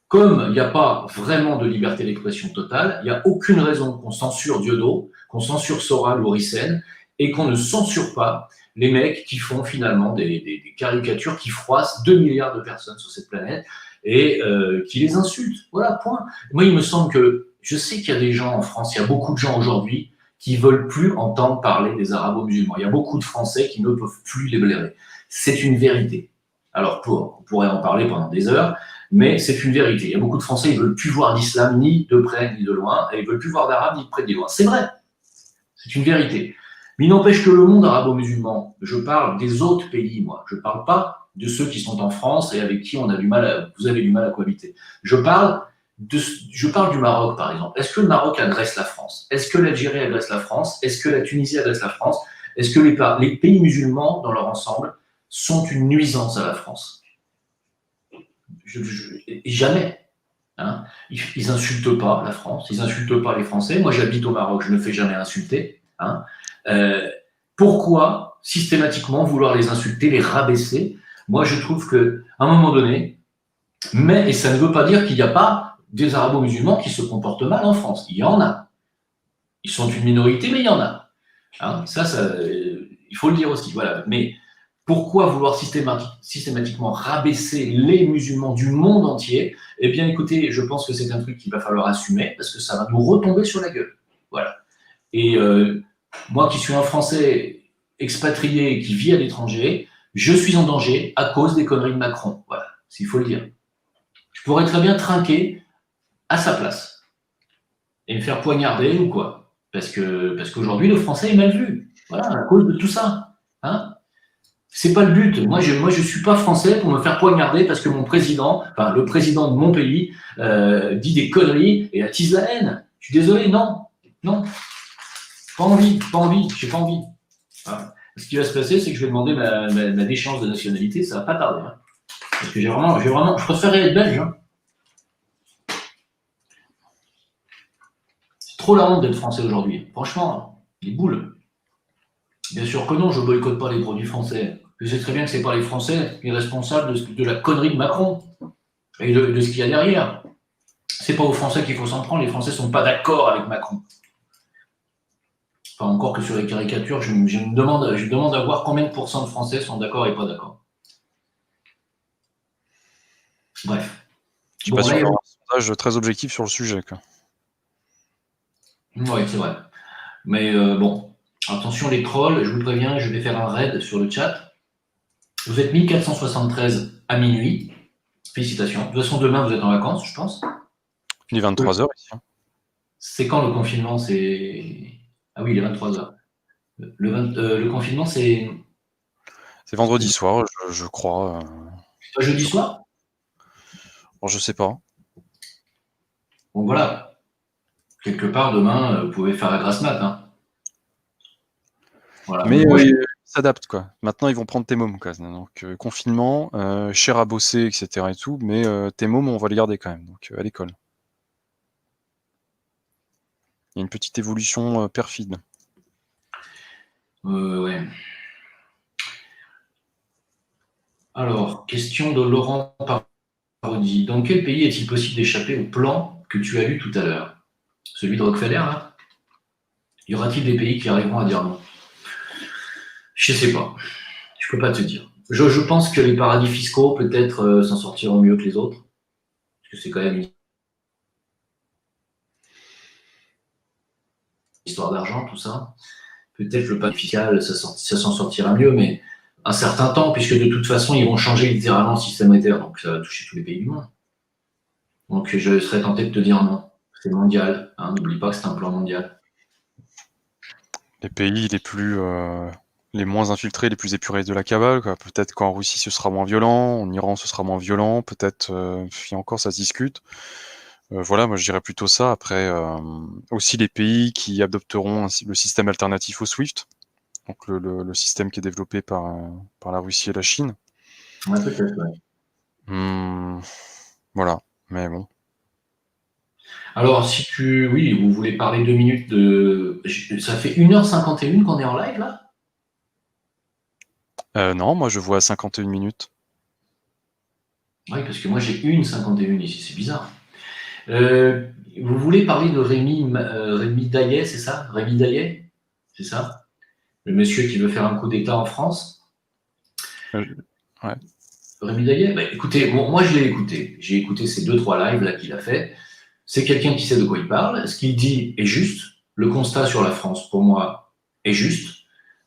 comme il n'y a pas vraiment de liberté d'expression totale, il n'y a aucune raison qu'on censure Dieudo, qu'on censure Soral ou Ryssen, et qu'on ne censure pas les mecs qui font finalement des caricatures qui froissent 2 milliards de personnes sur cette planète et qui les insultent. Voilà, point. Moi, il me semble que, je sais qu'il y a des gens en France, il y a beaucoup de gens aujourd'hui qui veulent plus entendre parler des arabo-musulmans. Il y a beaucoup de Français qui ne peuvent plus les blairer. C'est une vérité. Alors, on pourrait en parler pendant des heures, mais c'est une vérité. Il y a beaucoup de Français, ils ne veulent plus voir d'islam ni de près ni de loin, et ils ne veulent plus voir d'arabe ni de près ni de loin. C'est vrai, c'est une vérité. Mais il n'empêche que le monde arabo-musulman, je parle des autres pays, moi. Je ne parle pas de ceux qui sont en France et avec qui vous avez du mal à cohabiter. Je parle du Maroc, par exemple. Est-ce que le Maroc agresse la France? Est-ce que l'Algérie agresse la France? Est-ce que la Tunisie agresse la France? Est-ce que les pays musulmans, dans leur ensemble, sont une nuisance à la France? Jamais. Hein. Ils insultent pas la France, ils insultent pas les Français. Moi, j'habite au Maroc, je ne fais jamais insulter. Hein. Pourquoi systématiquement vouloir les insulter, les rabaisser? Moi, je trouve que à un moment donné, et ça ne veut pas dire qu'il n'y a pas des arabo-musulmans qui se comportent mal en France. Il y en a. Ils sont une minorité, mais il y en a. Hein. Il faut le dire aussi. Voilà. Mais pourquoi vouloir systématiquement rabaisser les musulmans du monde entier? Eh bien, écoutez, je pense que c'est un truc qu'il va falloir assumer parce que ça va nous retomber sur la gueule. Voilà. Et moi qui suis un Français expatrié qui vit à l'étranger, je suis en danger à cause des conneries de Macron. Voilà, s'il faut le dire. Je pourrais très bien trinquer à sa place et me faire poignarder ou quoi. Parce qu'aujourd'hui, le français est mal vu. Voilà, à cause de tout ça. Hein. C'est pas le but. Moi, je suis pas français pour me faire poignarder parce que mon président, enfin le président de mon pays, dit des conneries et attise la haine. Je suis désolé, non, non, pas envie, j'ai pas envie. Voilà. Ce qui va se passer, c'est que je vais demander ma déchéance de nationalité, ça va pas tarder. Hein. Parce que je préférerais être belge. Hein. C'est trop la honte d'être français aujourd'hui. Franchement, les boules. Bien sûr que non, je boycotte pas les produits français. Je sais très bien que c'est pas les Français qui sont responsables de la connerie de Macron et de ce qu'il y a derrière. C'est pas aux Français qu'il faut s'en prendre. Les Français sont pas d'accord avec Macron. Enfin, encore que sur les caricatures, je demande à voir combien de pourcents de Français sont d'accord et pas d'accord. Bref. Je suis pas sûr d'avoir un sondage très objectif sur le sujet. Oui, c'est vrai. Mais bon, attention les trolls, je vous préviens, je vais faire un raid sur le chat. Vous êtes 1473 à minuit. Félicitations. De toute façon, demain, vous êtes en vacances, je pense. Il est 23h ici. C'est quand le confinement? Ah oui, il est 23h. Le confinement, c'est vendredi soir, je crois. C'est pas jeudi soir? Bon, je sais pas. Bon, voilà. Quelque part, demain, vous pouvez faire la grasse mat. Hein. Voilà. Mais ils s'adaptent, quoi. Maintenant, ils vont prendre tes mômes, quoi. Donc, confinement, cher à bosser, etc. et tout, mais tes mômes, on va les garder quand même, donc à l'école. Il y a une petite évolution perfide. Ouais. Alors, question de Laurent Parodi. Dans quel pays est-il possible d'échapper au plan que tu as lu tout à l'heure? Celui de Rockefeller, là? Y aura-t-il des pays qui arriveront à dire non? Je sais pas. Je peux pas te dire. Je pense que les paradis fiscaux, peut-être, s'en sortiront mieux que les autres. Parce que c'est quand même une histoire d'argent, tout ça. Peut-être le paradis fiscal, ça s'en sortira mieux, mais un certain temps, puisque de toute façon, ils vont changer littéralement le système monétaire. Donc, ça va toucher tous les pays du monde. Donc, je serais tenté de te dire non. C'est mondial. Hein, n'oublie pas que c'est un plan mondial. Les pays les moins infiltrés, les plus épurés de la cabale, quoi. Peut-être qu'en Russie ce sera moins violent, en Iran ce sera moins violent, peut-être, et encore ça se discute. Voilà, moi je dirais plutôt ça. Après, aussi les pays qui adopteront le système alternatif au SWIFT, donc le système qui est développé par la Russie et la Chine. Ouais, peut-être, ouais. Voilà, mais bon. Alors, oui, vous voulez parler 2 minutes de. Ça fait 1h51 qu'on est en live là? Non, moi je vois 51 minutes. Oui, parce que moi j'ai 1h51 ici, c'est bizarre. Vous voulez parler de Rémi Daillet, c'est ça? Rémi Daillet? C'est ça? Le monsieur qui veut faire un coup d'État en France? Ouais. Rémi Daillet? Bah, écoutez, bon, moi je l'ai écouté. J'ai écouté ces 2-3 lives là qu'il a fait. C'est quelqu'un qui sait de quoi il parle. Ce qu'il dit est juste. Le constat sur la France, pour moi, est juste.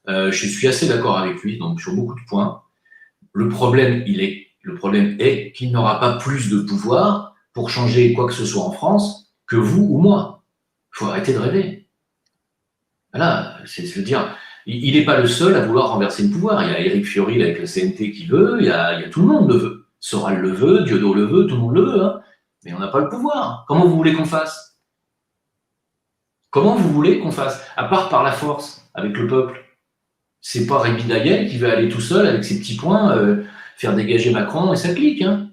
Je suis assez d'accord avec lui, donc sur beaucoup de points. Le problème est qu'il n'aura pas plus de pouvoir pour changer quoi que ce soit en France que vous ou moi. Il faut arrêter de rêver. Voilà, je veux dire, il n'est pas le seul à vouloir renverser le pouvoir. Il y a Éric Fiorini avec le CNT qui veut, il y a tout le monde le veut. Soral le veut, Diodo le veut, tout le monde le veut, hein. Mais on n'a pas le pouvoir. Comment vous voulez qu'on fasse? Comment vous voulez qu'on fasse? À part par la force, avec le peuple. C'est pas Rémi Daguel qui va aller tout seul avec ses petits points faire dégager Macron et sa clique. Hein.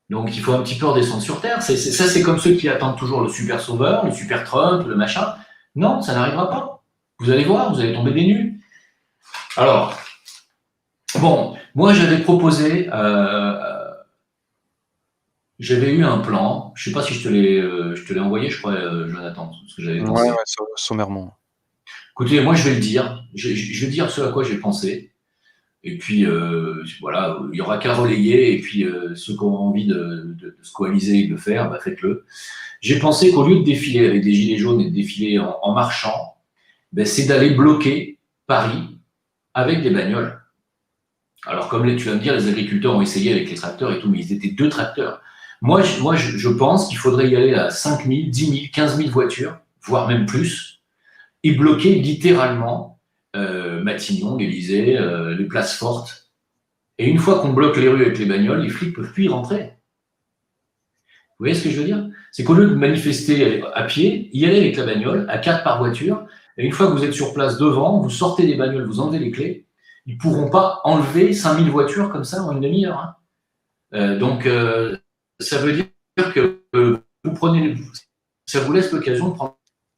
Donc il faut un petit peu redescendre sur Terre. Ça, c'est comme ceux qui attendent toujours le super sauveur, le super Trump, le machin. Non, ça n'arrivera pas. Vous allez voir, vous allez tomber des nues. Alors, bon, moi j'avais proposé, j'avais eu un plan. Je ne sais pas si je te l'ai envoyé, je crois, Jonathan, ce que j'avais pensé. Ouais, sommairement. Écoutez, moi je vais le dire. Je vais dire ce à quoi j'ai pensé. Et puis, voilà, il n'y aura qu'à relayer. Et puis, ceux qui auront envie de se coaliser et de le faire, bah, faites-le. J'ai pensé qu'au lieu de défiler avec des gilets jaunes et de défiler en marchant, ben, c'est d'aller bloquer Paris avec des bagnoles. Alors, comme tu vas me dire, les agriculteurs ont essayé avec les tracteurs et tout, mais ils étaient 2 tracteurs. Moi, je pense qu'il faudrait y aller à 5 000, 10 000, 15 000 voitures, voire même plus, et bloquer littéralement Matignon, l'Élysée, les places fortes. Et une fois qu'on bloque les rues avec les bagnoles, les flics peuvent plus y rentrer. Vous voyez ce que je veux dire? C'est qu'au lieu de manifester à pied, y aller avec la bagnole, à 4 par voiture, et une fois que vous êtes sur place devant, vous sortez des bagnoles, vous enlevez les clés, ils ne pourront pas enlever 5000 voitures comme ça en une demi-heure. Hein. Donc, ça veut dire que vous prenez, ça vous laisse l'occasion de prendre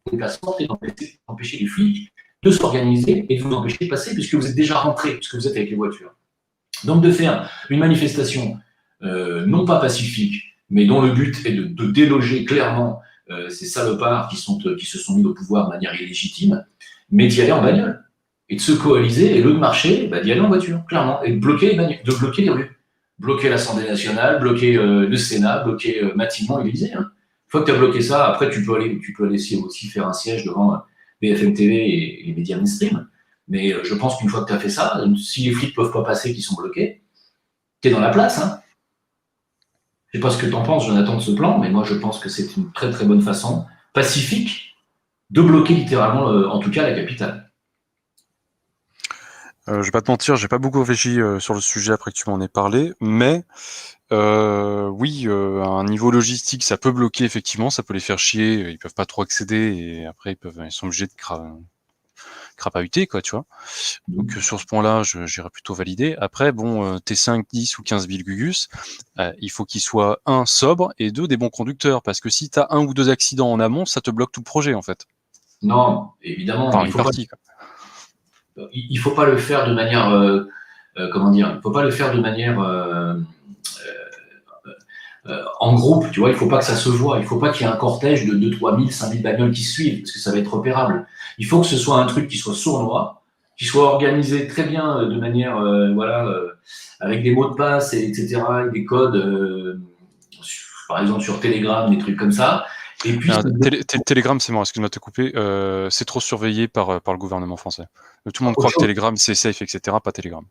des places fortes et d'empêcher les flics de s'organiser et de vous empêcher de passer puisque vous êtes déjà rentré, puisque vous êtes avec les voitures. Donc, de faire une manifestation non pas pacifique, mais dont le but est de déloger clairement ces salopards qui se sont mis au pouvoir de manière illégitime, mais d'y aller en bagnole. Et de se coaliser, et le de marcher, bah, d'y aller en voiture, clairement, et de bloquer les rues. Bloquer l'Assemblée nationale, bloquer le Sénat, bloquer Matignon et l'Élysée. Hein. Une fois que tu as bloqué ça, après tu peux aller aussi faire un siège devant BFM TV et les médias mainstream. Mais je pense qu'une fois que tu as fait ça, si les flics ne peuvent pas passer, qu'ils sont bloqués, tu es dans la place. Hein. Je ne sais pas ce que tu en penses, Jonathan, de ce plan, mais moi je pense que c'est une très très bonne façon, pacifique, de bloquer littéralement, en tout cas, la capitale. Je vais pas te mentir, j'ai pas beaucoup réfléchi sur le sujet après que tu m'en aies parlé, mais oui, à un niveau logistique, ça peut bloquer effectivement, ça peut les faire chier, ils peuvent pas trop accéder et après ils sont obligés de crapahuter, quoi, tu vois. Donc sur ce point-là, j'irais plutôt valider. Après, bon, tes 5, 10 ou 15 000 Gugus, il faut qu'ils soient, 1, sobres, et 2, des bons conducteurs, parce que si tu as 1 ou 2 accidents en amont, ça te bloque tout le projet, en fait. Non, évidemment, Enfin, il une faut partie, quoi. il faut pas le faire de manière comment dire, il ne faut pas le faire de manière en groupe, tu vois, il ne faut pas que ça se voit, il ne faut pas qu'il y ait un cortège de 2 3 000, 5 000 bagnoles qui se suivent, parce que ça va être repérable. Il faut que ce soit un truc qui soit sournois, qui soit organisé très bien de manière, avec des mots de passe, etc., et des codes, par exemple sur Telegram, des trucs comme ça. Et puis, Telegram, c'est mort, excuse-moi de te couper, c'est trop surveillé par le gouvernement français. Tout le monde croit que Telegram, c'est safe, etc., pas Telegram.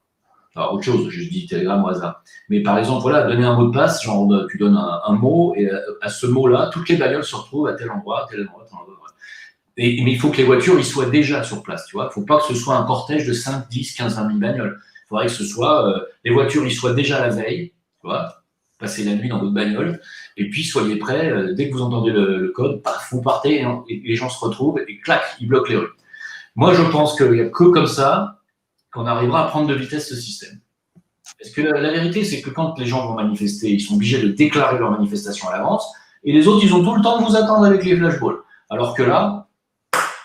Alors, autre chose, je dis Telegram au hasard. Mais par exemple, voilà, donner un mot de passe, genre tu donnes un mot, et à ce mot-là, toutes les bagnoles se retrouvent à tel endroit, à tel endroit, à tel endroit. Mais il faut que les voitures ils soient déjà sur place, tu vois. Il ne faut pas que ce soit un cortège de 5, 10, 15, 20 000 bagnoles. Il faudrait que ce soit, les voitures ils soient déjà la veille, tu vois, passer la nuit dans votre bagnole, et puis soyez prêts, dès que vous entendez le code, paf, vous partez, hein, et les gens se retrouvent, et clac, ils bloquent les rues. Moi, je pense qu'il n'y a que comme ça qu'on arrivera à prendre de vitesse ce système. Parce que la vérité, c'est que quand les gens vont manifester, ils sont obligés de déclarer leur manifestation à l'avance, et les autres, ils ont tout le temps de vous attendre avec les flashballs. Alors que là,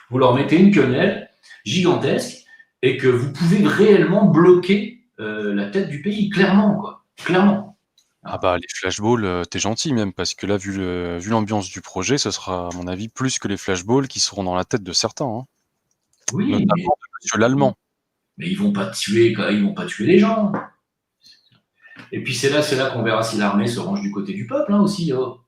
vous leur mettez une quenelle gigantesque et que vous pouvez réellement bloquer la tête du pays, clairement, quoi. Clairement. Ah bah les flashballs, t'es gentil même, parce que là, vu l'ambiance du projet, ce sera, à mon avis, plus que les flashballs qui seront dans la tête de certains. Hein. Oui, notamment de monsieur l'Allemand. Mais ils vont pas tuer les gens. Et puis c'est là qu'on verra si l'armée se range du côté du peuple, hein, aussi. Oh.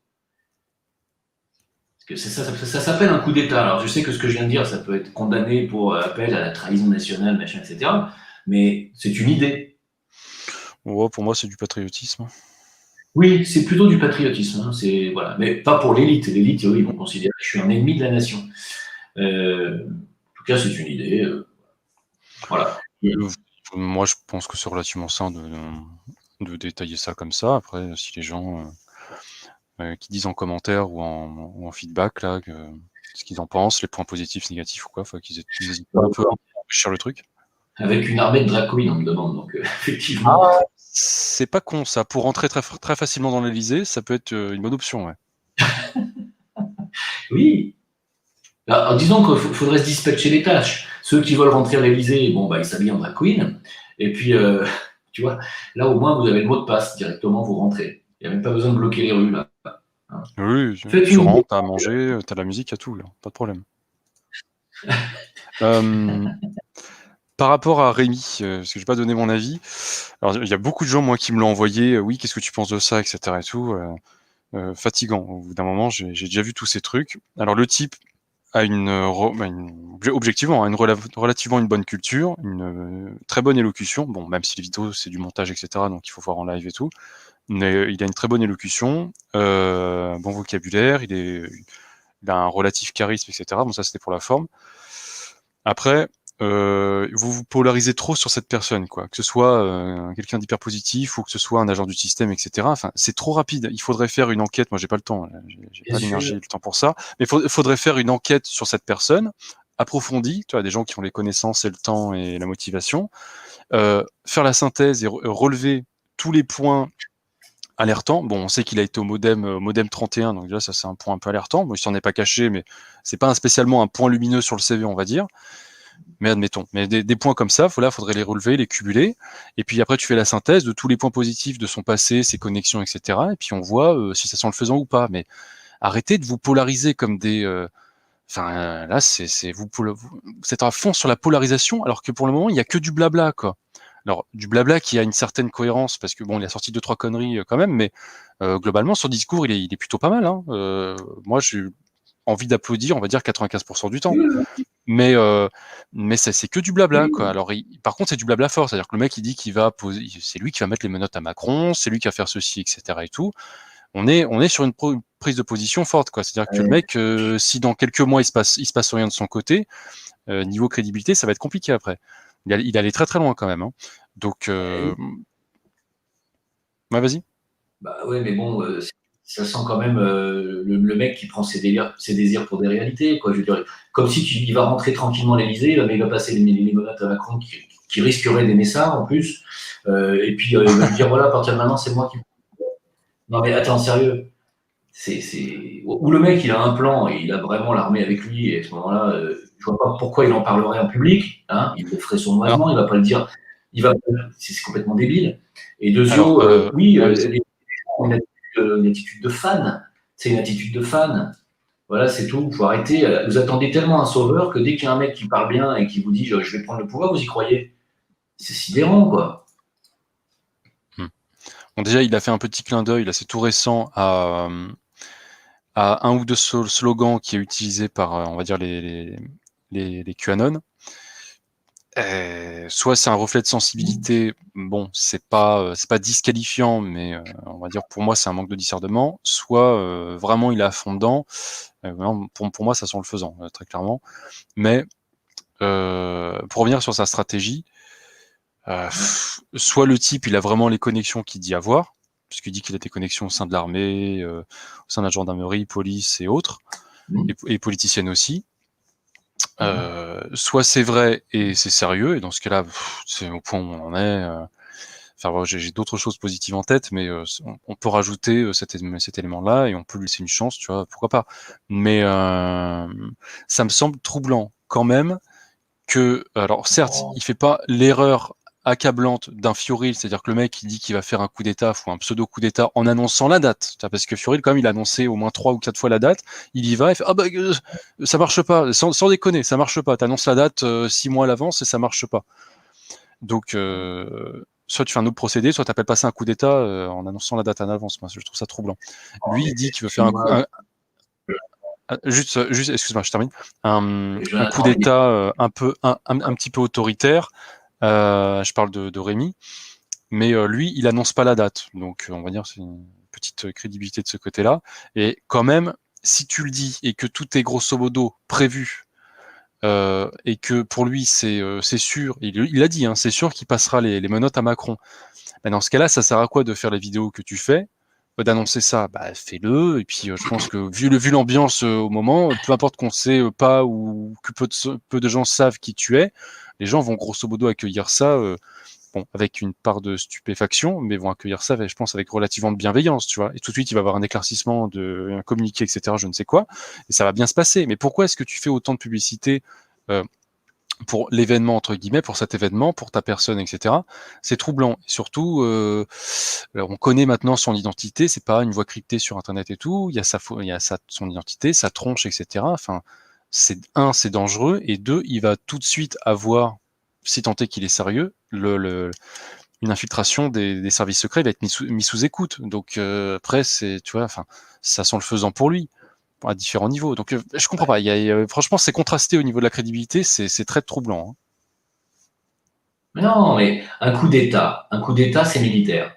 Parce que ça s'appelle un coup d'État. Alors je sais que ce que je viens de dire, ça peut être condamné pour appel à la trahison nationale, machin, etc. Mais c'est une idée. Ouais, pour moi, c'est du patriotisme. Oui, c'est plutôt du patriotisme. Hein. Voilà. Mais pas pour l'élite. L'élite, eux, ils vont considérer que je suis un ennemi de la nation. En tout cas, c'est une idée. Voilà. Moi, je pense que c'est relativement sain de détailler ça comme ça. Après, si les gens qui disent en commentaire ou en feedback là, ce qu'ils en pensent, les points positifs, négatifs ou quoi, faut qu'ils hésitent pas un peu à enrichir le truc. Avec une armée de drag queens, on me demande, donc effectivement. Ah, c'est pas con ça. Pour rentrer très, très facilement dans l'Elysée, ça peut être une bonne option, ouais. Oui. Alors, disons qu'il faudrait se dispatcher les tâches. Ceux qui veulent rentrer à l'Elysée, bon, bah, ils s'habillent en drag queen. Et puis, tu vois, là, au moins, vous avez le mot de passe. Directement, vous rentrez. Il n'y a même pas besoin de bloquer les rues, là. Hein. Oui, tu rentres, t'as à manger, t'as la musique, t'as tout, là. Pas de problème. Par rapport à Rémi, parce que je vais pas donner mon avis. Alors, il y a beaucoup de gens, moi, qui me l'ont envoyé. Oui, qu'est-ce que tu penses de ça, etc. et tout. Fatigant. Au bout d'un moment, j'ai déjà vu tous ces trucs. Alors, le type a objectivement, une relativement une bonne culture, une très bonne élocution. Bon, même si les vidéos, c'est du montage, etc. Donc, il faut voir en live et tout. Mais il a une très bonne élocution, bon vocabulaire, il a un relatif charisme, etc. Bon, ça, c'était pour la forme. Après, vous vous polarisez trop sur cette personne, quoi. Que ce soit quelqu'un d'hyper positif ou que ce soit un agent du système, etc. Enfin, c'est trop rapide. Il faudrait faire une enquête. Moi, j'ai pas le temps. J'ai pas l'énergie et le temps pour ça. Mais il faudrait faire une enquête sur cette personne approfondie. Tu vois, des gens qui ont les connaissances et le temps et la motivation. Faire la synthèse et relever tous les points alertants. Bon, on sait qu'il a été au modem 31, donc déjà ça c'est un point un peu alertant. Bon, il s'en est pas caché, mais c'est pas spécialement un point lumineux sur le CV, on va dire. Mais admettons. Mais des points comme ça, faudrait les relever, les cumuler. Et puis après, tu fais la synthèse de tous les points positifs de son passé, ses connexions, etc. Et puis on voit si ça sent le faisant ou pas. Mais arrêtez de vous polariser comme des. Là, vous êtes à fond sur la polarisation, alors que pour le moment, il n'y a que du blabla, quoi. Alors, du blabla qui a une certaine cohérence, parce que bon, il a sorti 2-3 conneries quand même, mais globalement, son discours, il est plutôt pas mal. Hein. Moi, j'ai envie d'applaudir, on va dire 95% du temps. Mais c'est que du blabla, quoi. Alors, par contre, c'est du blabla fort, c'est-à-dire que le mec, il dit qu'il va poser, c'est lui qui va mettre les menottes à Macron, c'est lui qui va faire ceci, etc. et tout. On est sur une prise de position forte, quoi. C'est-à-dire que le mec, si dans quelques mois il se passe rien de son côté, niveau crédibilité, ça va être compliqué après. Il allait très très loin quand même. Hein. Donc, ouais, vas-y. Bah ouais, mais bon, ça sent quand même le mec qui prend ses désirs pour des réalités, quoi. Je veux dire, comme si il va rentrer tranquillement à l'Élysée, mais il va passer les menottes à Macron qui risquerait d'aimer ça en plus, et puis il va lui dire voilà, à partir de maintenant, c'est moi qui. Non mais attends, sérieux. Ou le mec il a un plan et il a vraiment l'armée avec lui, et à ce moment-là, je vois pas pourquoi il en parlerait en public, hein, il le ferait sournoisement, il va pas le dire. C'est complètement débile. Et Dezio, Alors, oui, ouais, les gens ont une attitude de fan. C'est une attitude de fan. Voilà, c'est tout. Il faut arrêter. Vous attendez tellement un sauveur que dès qu'il y a un mec qui parle bien et qui vous dit je vais prendre le pouvoir, vous y croyez. C'est sidérant, quoi. bon, déjà, il a fait un petit clin d'œil, là, c'est tout récent, à un ou deux slogans qui est utilisé par, on va dire, les QAnon. Soit c'est un reflet de sensibilité, bon, c'est pas disqualifiant, mais on va dire pour moi c'est un manque de discernement. Soit vraiment il est à fond dedans. Pour moi ça sent le faisant, très clairement. Mais pour revenir sur sa stratégie, soit le type il a vraiment les connexions qu'il dit avoir, puisqu'il dit qu'il a des connexions au sein de l'armée, au sein de la gendarmerie, police et autres, et politicienne aussi. Soit c'est vrai et c'est sérieux, et dans ce cas-là, c'est au point où on en est. Enfin, voilà, j'ai d'autres choses positives en tête, mais on peut rajouter cet élément-là et on peut lui laisser une chance, tu vois, pourquoi pas. Mais ça me semble troublant quand même que, alors certes, il fait pas l'erreur accablante d'un Fioril, c'est-à-dire que le mec il dit qu'il va faire un coup d'état ou un pseudo coup d'état en annonçant la date, parce que Fioril quand même il a annoncé au moins 3 ou 4 fois la date, il y va, il fait ah bah ça marche pas, sans déconner, ça marche pas, t'annonces la date 6 mois à l'avance et ça marche pas. Donc soit tu fais un autre procédé, soit t'appelles pas ça un coup d'état en annonçant la date en avance. Moi je trouve ça troublant. Lui il dit qu'il veut faire juste, excuse-moi, je termine. Un coup d'état un petit peu autoritaire. Je parle de Rémi, mais lui, il annonce pas la date, donc on va dire c'est une petite crédibilité de ce côté-là. Et quand même, si tu le dis et que tout est grosso modo prévu, et que pour lui c'est sûr, il a dit, hein, c'est sûr qu'il passera les menottes à Macron. Ben dans ce cas-là, ça sert à quoi de faire les vidéos que tu fais? D'annoncer ça, bah fais-le. Et puis je pense que vu l'ambiance au moment, peu importe qu'on sait pas ou que peu de gens savent qui tu es, les gens vont grosso modo accueillir ça, bon, avec une part de stupéfaction, mais vont accueillir ça, je pense, avec relativement de bienveillance, tu vois. Et tout de suite, il va y avoir un éclaircissement, un communiqué, etc., je ne sais quoi, et ça va bien se passer. Mais pourquoi est-ce que tu fais autant de publicité pour l'événement, entre guillemets, pour cet événement, pour ta personne, etc. C'est troublant. Et surtout, on connaît maintenant son identité, c'est pas une voix cryptée sur Internet et tout, il y a son identité, sa tronche, etc. Enfin, c'est dangereux, et deux, il va tout de suite avoir, si tant est qu'il est sérieux, une infiltration des services secrets, il va être mis sous écoute. Donc après, tu vois, enfin, ça sent le faisant pour lui à différents niveaux. Donc je comprends pas. Franchement, c'est contrasté au niveau de la crédibilité, c'est très troublant. Hein. Mais non, mais un coup d'État, c'est militaire.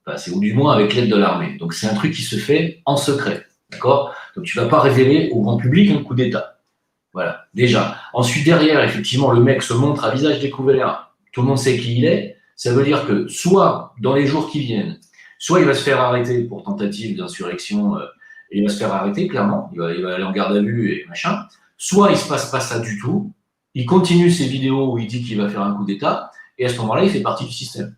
Enfin, c'est ou du moins avec l'aide de l'armée. Donc c'est un truc qui se fait en secret, d'accord? Donc tu vas pas révéler au grand public un coup d'État. Voilà, déjà. Ensuite, derrière, effectivement, le mec se montre à visage découvert. Tout le monde sait qui il est. Ça veut dire que soit dans les jours qui viennent, soit il va se faire arrêter pour tentative d'insurrection, et il va se faire arrêter, clairement. Il va aller en garde à vue et machin. Soit il se passe pas ça du tout. Il continue ses vidéos où il dit qu'il va faire un coup d'État. Et à ce moment-là, il fait partie du système.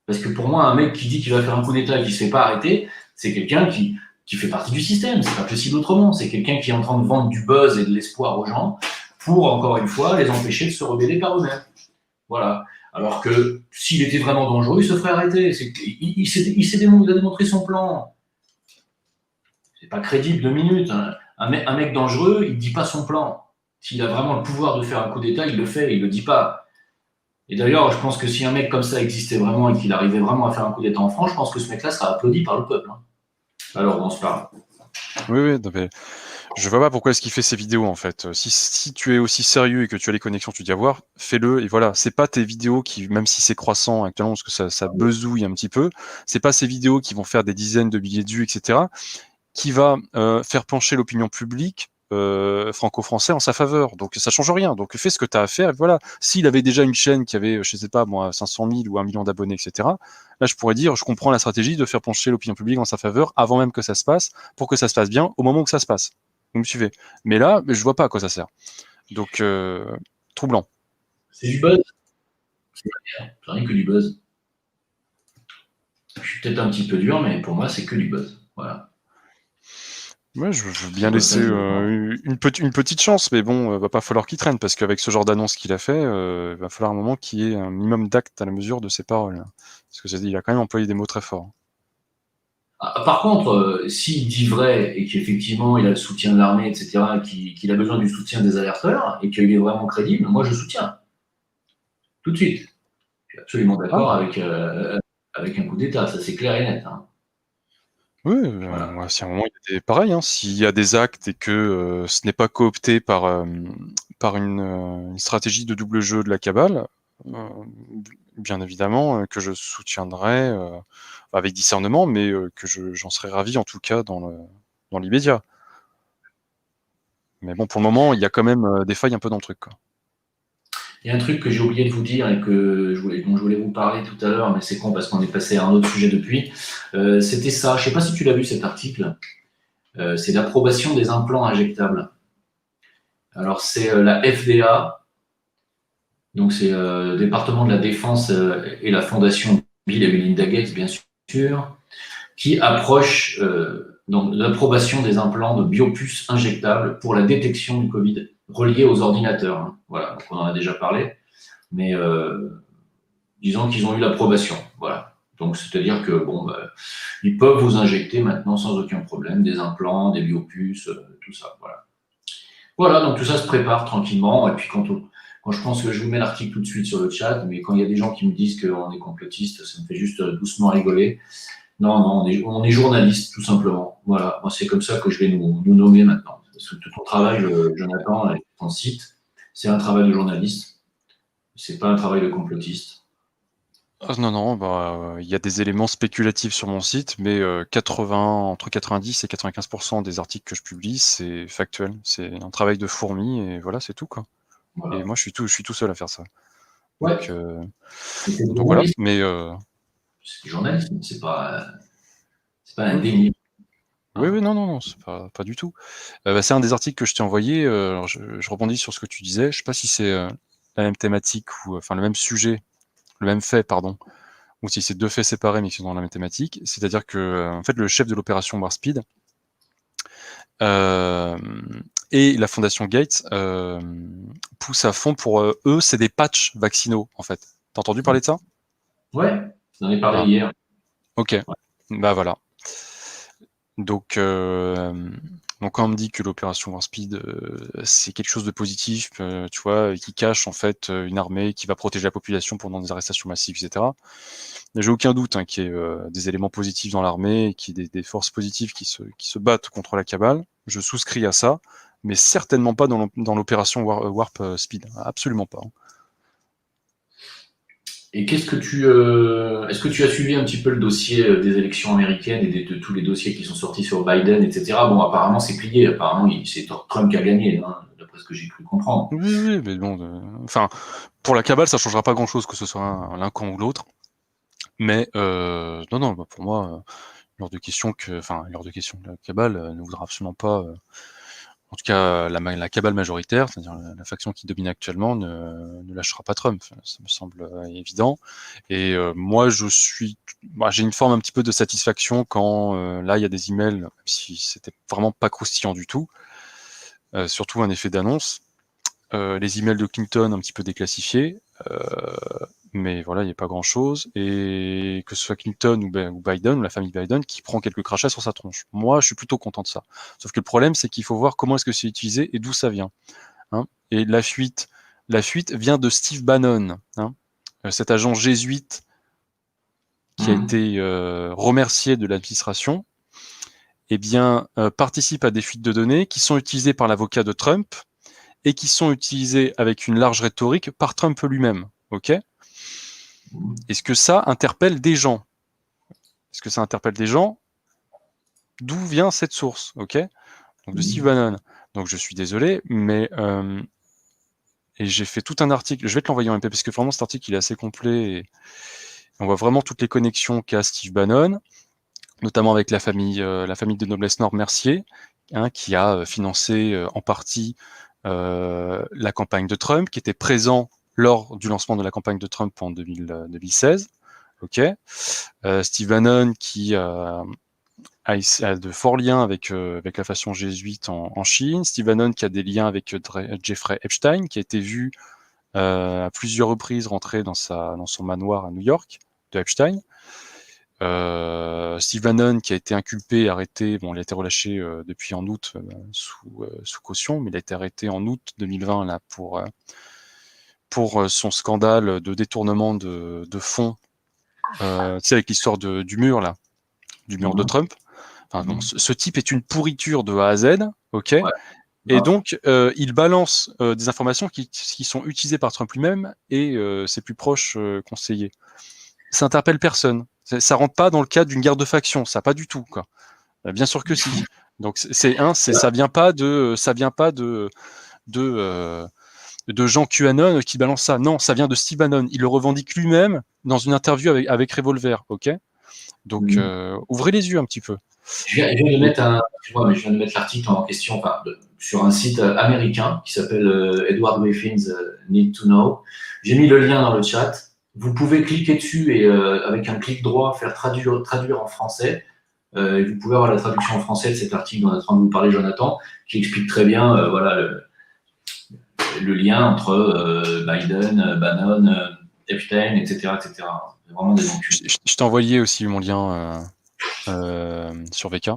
Parce que pour moi, un mec qui dit qu'il va faire un coup d'État et qui se fait pas arrêter, c'est quelqu'un qui fait partie du système. C'est pas possible autrement. C'est quelqu'un qui est en train de vendre du buzz et de l'espoir aux gens pour, encore une fois, les empêcher de se rebeller par eux-mêmes. Voilà. Alors que s'il était vraiment dangereux, il se ferait arrêter. Il a démontré son plan. C'est pas crédible 2 minutes. Hein. Un mec dangereux, il dit pas son plan. S'il a vraiment le pouvoir de faire un coup d'État, il le fait, il le dit pas. Et d'ailleurs, je pense que si un mec comme ça existait vraiment et qu'il arrivait vraiment à faire un coup d'État en France, je pense que ce mec-là sera applaudi par le peuple. Hein. Alors, on se parle. Oui, mais je vois pas pourquoi est-ce qu'il fait ces vidéos en fait. Si tu es aussi sérieux et que tu as les connexions que tu dis avoir, fais-le. Et voilà, c'est pas tes vidéos qui, même si c'est croissant actuellement parce que ça bezouille un petit peu, c'est pas ces vidéos qui vont faire des dizaines de milliers de vues, etc., qui va faire pencher l'opinion publique franco-français en sa faveur. Donc ça change rien. Donc fais ce que tu as à faire. Et voilà. S'il avait déjà une chaîne qui avait, je sais pas moi, 500 000 ou 1 million d'abonnés, etc., là je pourrais dire, je comprends la stratégie de faire pencher l'opinion publique en sa faveur avant même que ça se passe, pour que ça se passe bien au moment où ça se passe. Vous me suivez? Mais là, je vois pas à quoi ça sert. Donc troublant. C'est du buzz. C'est rien que du buzz. Je suis peut-être un petit peu dur, mais pour moi, c'est que du buzz. Voilà. Ouais, je veux C'est bien comme ça laisser que je le vois. une petite chance, mais bon, va pas falloir qu'il traîne, parce qu'avec ce genre d'annonce qu'il a fait, il va falloir un moment qu'il y ait un minimum d'actes à la mesure de ses paroles. Parce que il a quand même employé des mots très forts. Par contre, s'il dit vrai et qu'effectivement il a le soutien de l'armée, etc., qu'il a besoin du soutien des alerteurs et qu'il est vraiment crédible, moi je soutiens tout de suite. Je suis absolument Ah, d'accord avec un coup d'État, ça c'est clair et net. Hein. oui, Voilà. ouais, si à un moment il était pareil, hein, s'il y a des actes et que ce n'est pas coopté par une stratégie de double jeu de la cabale, bien évidemment que je soutiendrai avec discernement, mais que j'en serais ravi en tout cas dans l'immédiat. Mais bon, pour le moment, il y a quand même des failles un peu dans le truc, quoi. Il y a un truc que j'ai oublié de vous dire et dont je voulais vous parler tout à l'heure, mais c'est con parce qu'on est passé à un autre sujet depuis. C'était ça, je ne sais pas si tu l'as vu cet article, c'est l'approbation des implants injectables. Alors c'est la FDA, donc c'est le département de la Défense et la Fondation Bill et Melinda Gates, bien sûr, qui approche donc l'approbation des implants de biopuces injectables pour la détection du Covid reliés aux ordinateurs. Hein. Voilà, donc on en a déjà parlé, mais disons qu'ils ont eu l'approbation. Voilà. Donc c'est-à-dire que bon, ils peuvent vous injecter maintenant sans aucun problème des implants, des biopuces, tout ça. Voilà. Voilà, donc tout ça se prépare tranquillement. Et puis quand je pense que je vous mets l'article tout de suite sur le chat, mais quand il y a des gens qui me disent qu'on est complotiste, ça me fait juste doucement rigoler. Non, non, on est journaliste, tout simplement. Voilà, moi c'est comme ça que je vais nous nommer maintenant. Parce que tout ton travail, Jonathan, et ton site, c'est un travail de journaliste. C'est pas un travail de complotiste. Ah, non, non, bah, il y a des éléments spéculatifs sur mon site, mais entre 90 et 95 des articles que je publie, c'est factuel. C'est un travail de fourmi et voilà, c'est tout, quoi. Et Voilà. moi, je suis tout seul à faire ça. Donc, Ouais, c'est du donc voilà, journalisme. mais C'est du journalisme, c'est pas un oui, déni. oui, Hein. oui, non, non, non, c'est pas du tout. Bah, c'est un des articles que je t'ai envoyé. Alors je rebondis sur ce que tu disais. Je sais pas si c'est la même thématique ou enfin le même sujet, le même fait, pardon, ou si c'est deux faits séparés mais qui sont dans la même thématique. C'est-à-dire que en fait le chef de l'opération Warp Speed euh, et la fondation Gates poussent à fond pour eux, c'est des patchs vaccinaux en fait. T'as entendu parler de ça? Ouais, j'en ai parlé Ah, hier. ok. Ouais. Bah voilà. Donc, donc quand on me dit que l'opération Warp Speed, c'est quelque chose de positif, tu vois, qui cache en fait une armée qui va protéger la population pendant des arrestations massives, etc. J'ai aucun doute hein, qu'il y ait des éléments positifs dans l'armée, qu'il y ait des forces positives qui se battent contre la cabale. Je souscris à ça, mais certainement pas dans l'opération Warp Speed. Absolument pas. Hein. Et est-ce que tu as suivi un petit peu le dossier des élections américaines et de tous les dossiers qui sont sortis sur Biden, etc. Bon, apparemment, c'est plié. Apparemment, c'est Trump qui a gagné, hein, d'après ce que j'ai cru comprendre. Oui, oui, mais bon, enfin, pour la cabale, ça changera pas grand-chose que ce soit l'un camp ou l'autre. Mais non, non, bah, pour moi, il est hors de question que, enfin, il est hors de question que la cabale ne voudra absolument pas, en tout cas la cabale majoritaire, c'est-à-dire la faction qui domine actuellement, ne lâchera pas Trump. Ça me semble évident. Et moi, j'ai une forme un petit peu de satisfaction quand là, il y a des emails, même si c'était vraiment pas croustillant du tout, surtout un effet d'annonce. Les emails de Clinton un petit peu déclassifiés, mais voilà, il n'y a pas grand-chose. Et que ce soit Clinton ou Biden, ou la famille Biden, qui prend quelques crachats sur sa tronche. Moi, je suis plutôt content de ça. Sauf que le problème, c'est qu'il faut voir comment est-ce que c'est utilisé et d'où ça vient. Hein. Et la fuite vient de Steve Bannon, hein, cet agent jésuite qui a Hum. été remercié de l'administration, eh bien, participe à des fuites de données qui sont utilisées par l'avocat de Trump et qui sont utilisées avec une large rhétorique par Trump lui-même. Ok ? Est-ce que ça interpelle des gens? Est-ce que ça interpelle des gens? D'où vient cette source? Ok? Donc de Steve Hum. Bannon. Donc je suis désolé, mais et j'ai fait tout un article. Je vais te l'envoyer en MP parce que vraiment cet article il est assez complet. Et on voit vraiment toutes les connexions qu'a Steve Bannon, notamment avec la famille de noblesse Nord Mercier, hein, qui a financé en partie la campagne de Trump, qui était présent lors du lancement de la campagne de Trump en 2016. Ok. Steve Bannon a de forts liens avec la faction jésuite en Chine. Steve Bannon qui a des liens avec Jeffrey Epstein, qui a été vu à plusieurs reprises rentrer dans son manoir à New York de Epstein. Steve Bannon qui a été inculpé, arrêté, bon, il a été relâché depuis en août sous caution, mais il a été arrêté en août 2020 là pour son scandale de détournement de fonds, tu sais, avec l'histoire du mur là, du mur de Trump. Enfin, bon, ce type est une pourriture de A à Z, ok. Ouais. Et donc, il balance des informations qui sont utilisées par Trump lui-même et ses plus proches conseillers. Ça n'interpelle personne. Ça rentre pas dans le cadre d'une guerre de faction, ça pas du tout, quoi. Bien sûr que si. Donc ça vient pas de gens QAnon qui balancent ça. Non, ça vient de Steve Bannon. Il le revendique lui-même dans une interview avec Revolver, ok. Donc ouvrez les yeux un petit peu. Je viens de mettre l'article en question sur un site américain qui s'appelle Edward Griffin's Need to Know. J'ai mis le lien dans le chat. Vous pouvez cliquer dessus et avec un clic droit faire traduire en français. Et vous pouvez avoir la traduction en français de cet article dont on est en train de vous parler, Jonathan, qui explique très bien le lien entre Biden, Bannon, Epstein, etc. Vraiment des enculés. Je t'ai envoyé aussi mon lien sur VK,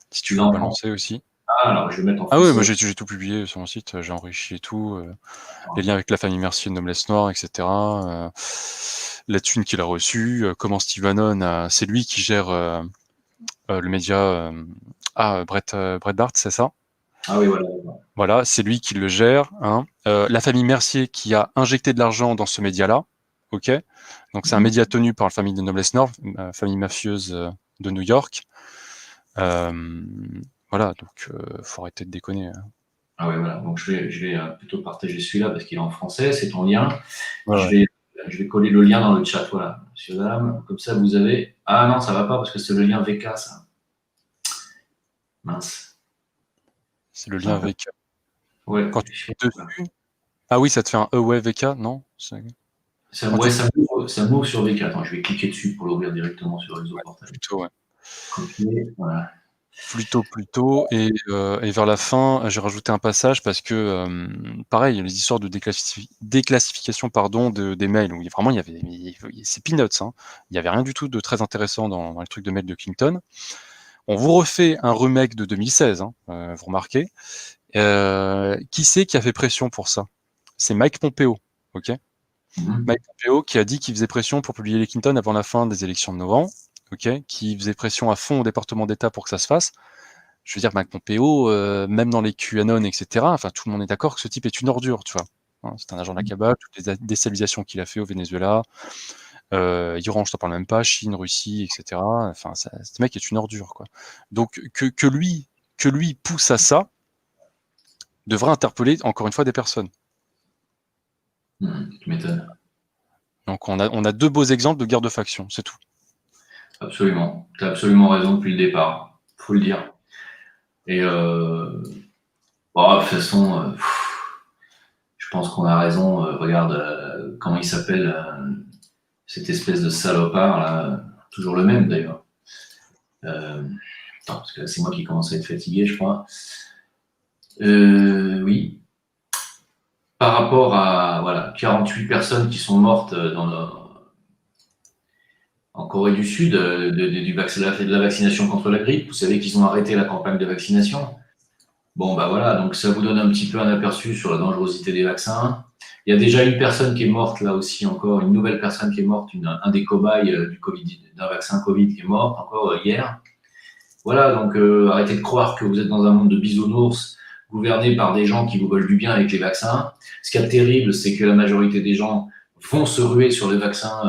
si tu veux le balancer aussi. Ah, alors je vais mettre en français. Ah oui, moi j'ai tout publié sur mon site, j'ai enrichi et tout. Les liens avec la famille Mercier de Noblesse Noire, etc. La thune qu'il a reçue, comment Steve Bannon, c'est lui qui gère le média Breitbart, c'est ça? Ah oui, voilà. Voilà, c'est lui qui le gère. Hein. La famille Mercier qui a injecté de l'argent dans ce média-là. Ok. Donc c'est un média tenu par la famille de Noblesse Noire, famille mafieuse de New York. Voilà, donc faut arrêter de déconner. Ah ouais, voilà. Donc je vais plutôt partager celui-là parce qu'il est en français, c'est ton lien. Ouais. Je vais coller le lien dans le chat, voilà, monsieur Dame. Comme ça, vous avez. Ah non, ça va pas parce que c'est le lien VK, ça. Mince. C'est le lien VK. Ouais. Quand tu cliques dessus. Ah oui, ça te fait un ouais VK, non? Ça m'ouvre sur VK. Attends, je vais cliquer dessus pour l'ouvrir directement sur le réseau portable. Plutôt, ouais. Copier, voilà. Plutôt, et vers la fin, j'ai rajouté un passage parce que, pareil, il y a les histoires de déclassification des mails où vraiment c'est peanuts, hein. Il n'y avait rien du tout de très intéressant dans les trucs de mails de Clinton. On vous refait un remake de 2016, hein, vous remarquez. Qui c'est qui a fait pression pour ça? C'est Mike Pompeo, ok. Mike Pompeo qui a dit qu'il faisait pression pour publier les Clinton avant la fin des élections de novembre, ok, qui faisait pression à fond au département d'État pour que ça se fasse. Je veux dire, Mike Pompeo, même dans les QAnon, etc., enfin, tout le monde est d'accord que ce type est une ordure, tu vois. Hein, c'est un agent de la Cabale, toutes les déstabilisations qu'il a fait au Venezuela, Iran, je t'en parle même pas, Chine, Russie, etc. Enfin, ce mec est une ordure, quoi. Donc, que lui pousse à ça, devrait interpeller, encore une fois, des personnes. Tu m'étonnes. Donc, on a deux beaux exemples de guerre de faction, c'est tout. Absolument. Tu as absolument raison depuis le départ. Il faut le dire. Et de toute façon, je pense qu'on a raison. Regarde comment il s'appelle, cette espèce de salopard, là. Toujours le même, d'ailleurs. Parce que c'est moi qui commence à être fatigué, je crois. Oui. Par rapport à 48 personnes qui sont mortes en Corée du Sud de la vaccination contre la grippe, vous savez qu'ils ont arrêté la campagne de vaccination. Bon, voilà, donc ça vous donne un petit peu un aperçu sur la dangerosité des vaccins. Il y a déjà une personne qui est morte, là aussi encore, une nouvelle personne qui est morte, un des cobayes d'un vaccin Covid qui est mort encore hier. Voilà, donc arrêtez de croire que vous êtes dans un monde de bisounours gouverné par des gens qui vous veulent du bien avec les vaccins. Ce qui est terrible, c'est que la majorité des gens vont se ruer sur les vaccins,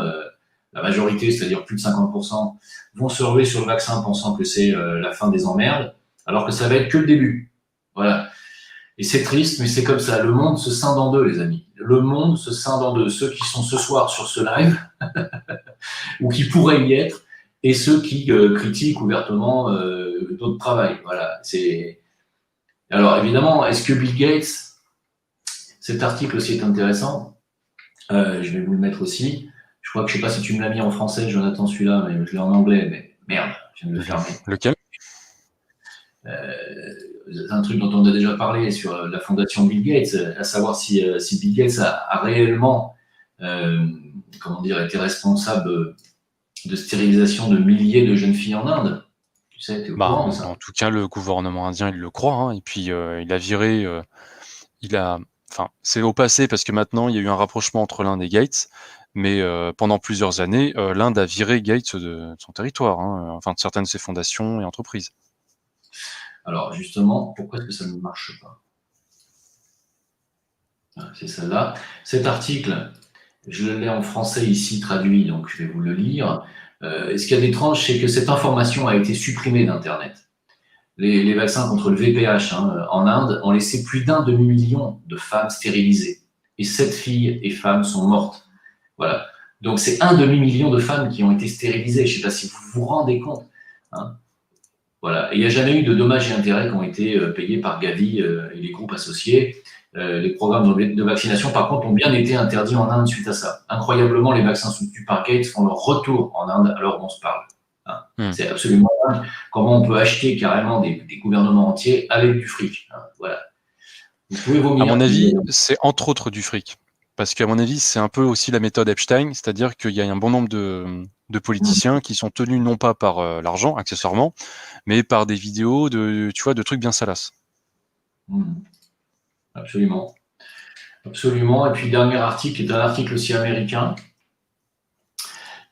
la majorité, c'est-à-dire plus de 50%, vont se ruer sur le vaccin pensant que c'est la fin des emmerdes, alors que ça va être que le début. Voilà. Et c'est triste, mais c'est comme ça. Le monde se scinde en deux, les amis. Le monde se scinde en deux. Ceux qui sont ce soir sur ce live, ou qui pourraient y être, et ceux qui critiquent ouvertement notre travail. Voilà. Alors, évidemment, est-ce que Bill Gates, cet article aussi est intéressant, je vais vous le mettre aussi. Je crois que je ne sais pas si tu me l'as mis en français, Jonathan, celui-là, mais je l'ai en anglais, mais merde, je viens de le fermer. Lequel? un truc dont on a déjà parlé sur la fondation Bill Gates, à savoir si Bill Gates a réellement comment dire, été responsable de stérilisation de milliers de jeunes filles en Inde. Tu sais, tu es au Bah, courant de ça? en tout cas, le gouvernement indien, il le croit, hein, et puis il a viré, enfin, c'est au passé parce que maintenant il y a eu un rapprochement entre l'Inde et Gates, mais pendant plusieurs années, l'Inde a viré Gates de son territoire, hein, enfin de certaines de ses fondations et entreprises. Alors justement, pourquoi est-ce que ça ne marche pas? C'est celle-là. Cet article, je l'ai en français ici traduit, donc je vais vous le lire. Et ce qu'il y a d'étrange, c'est que cette information a été supprimée d'Internet. Les vaccins contre le VPH en Inde ont laissé plus d'un demi-million de femmes stérilisées. Et 7 filles et femmes sont mortes. Voilà. Donc c'est un demi-million de femmes qui ont été stérilisées. Je ne sais pas si vous vous rendez compte. Hein. Voilà. Et il n'y a jamais eu de dommages et intérêts qui ont été payés par Gavi et les groupes associés. Les programmes de vaccination, par contre, ont bien été interdits en Inde suite à ça. Incroyablement, les vaccins soutenus par Gates font leur retour en Inde alors qu'on se parle. Hein. C'est absolument dingue comment on peut acheter carrément des gouvernements entiers avec du fric. Hein. Voilà. Vous pouvez vomir. À mon avis, c'est entre autres du fric. Parce qu'à mon avis, c'est un peu aussi la méthode Epstein, c'est-à-dire qu'il y a un bon nombre de politiciens qui sont tenus non pas par l'argent, accessoirement, mais par des vidéos de trucs bien salaces. Absolument. Absolument. Et puis, dernier article est un article aussi américain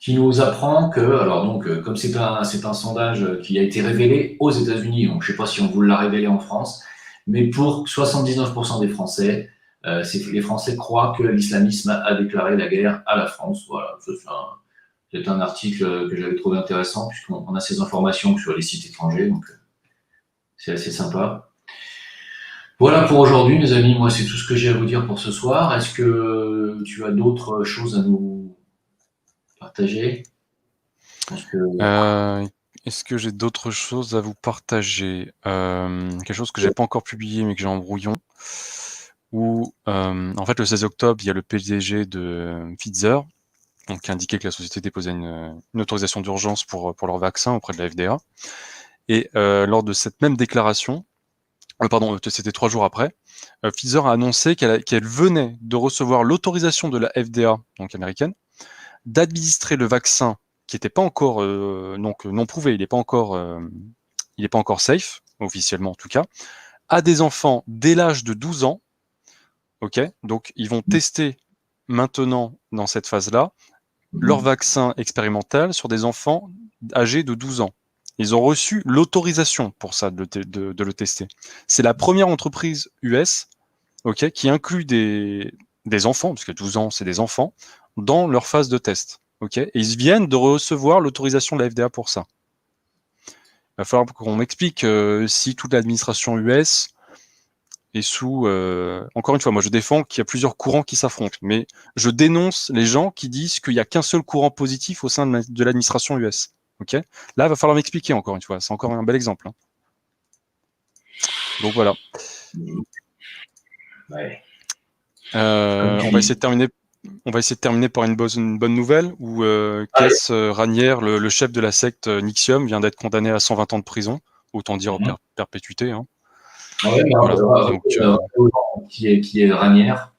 qui nous apprend que, alors donc, comme c'est un sondage qui a été révélé aux États-Unis, donc je ne sais pas si on vous l'a révélé en France, mais pour 79% des Français, les Français croient que l'islamisme a déclaré la guerre à la France. Voilà, c'est un article que j'avais trouvé intéressant puisqu'on a ces informations sur les sites étrangers, donc c'est assez sympa. Voilà pour aujourd'hui, mes amis. Moi, c'est tout ce que j'ai à vous dire pour ce soir. Est-ce que tu as d'autres choses à nous partager? Est-ce que j'ai d'autres choses à vous partager? Quelque chose que j'ai pas encore publié mais que j'ai en brouillon. En fait, le 16 octobre, il y a le PDG de Pfizer donc, qui a indiqué que la société déposait une autorisation d'urgence pour leur vaccin auprès de la FDA. Et lors de cette même déclaration, c'était 3 jours après, Pfizer a annoncé qu'elle venait de recevoir l'autorisation de la FDA, donc américaine, d'administrer le vaccin qui n'était pas encore non prouvé, il n'est pas encore safe, officiellement en tout cas, à des enfants dès l'âge de 12 ans. Ok, donc ils vont tester maintenant dans cette phase-là leur vaccin expérimental sur des enfants âgés de 12 ans. Ils ont reçu l'autorisation pour ça de le tester. C'est la première entreprise US qui inclut des enfants, parce que 12 ans, c'est des enfants, dans leur phase de test. Et ils viennent de recevoir l'autorisation de la FDA pour ça. Il va falloir qu'on m'explique si toute l'administration US est sous... Encore une fois, moi je défends qu'il y a plusieurs courants qui s'affrontent, mais je dénonce les gens qui disent qu'il n'y a qu'un seul courant positif au sein de l'administration US. Là, il va falloir m'expliquer encore une fois. C'est encore un bel exemple. Hein. Donc voilà. Ouais. On va essayer de terminer par une bonne nouvelle où Kees Raniere, le chef de la secte Nixium, vient d'être condamné à 120 ans de prison, autant dire perpétuité. Hein. Ouais, voilà. Donc, qui est Ranière.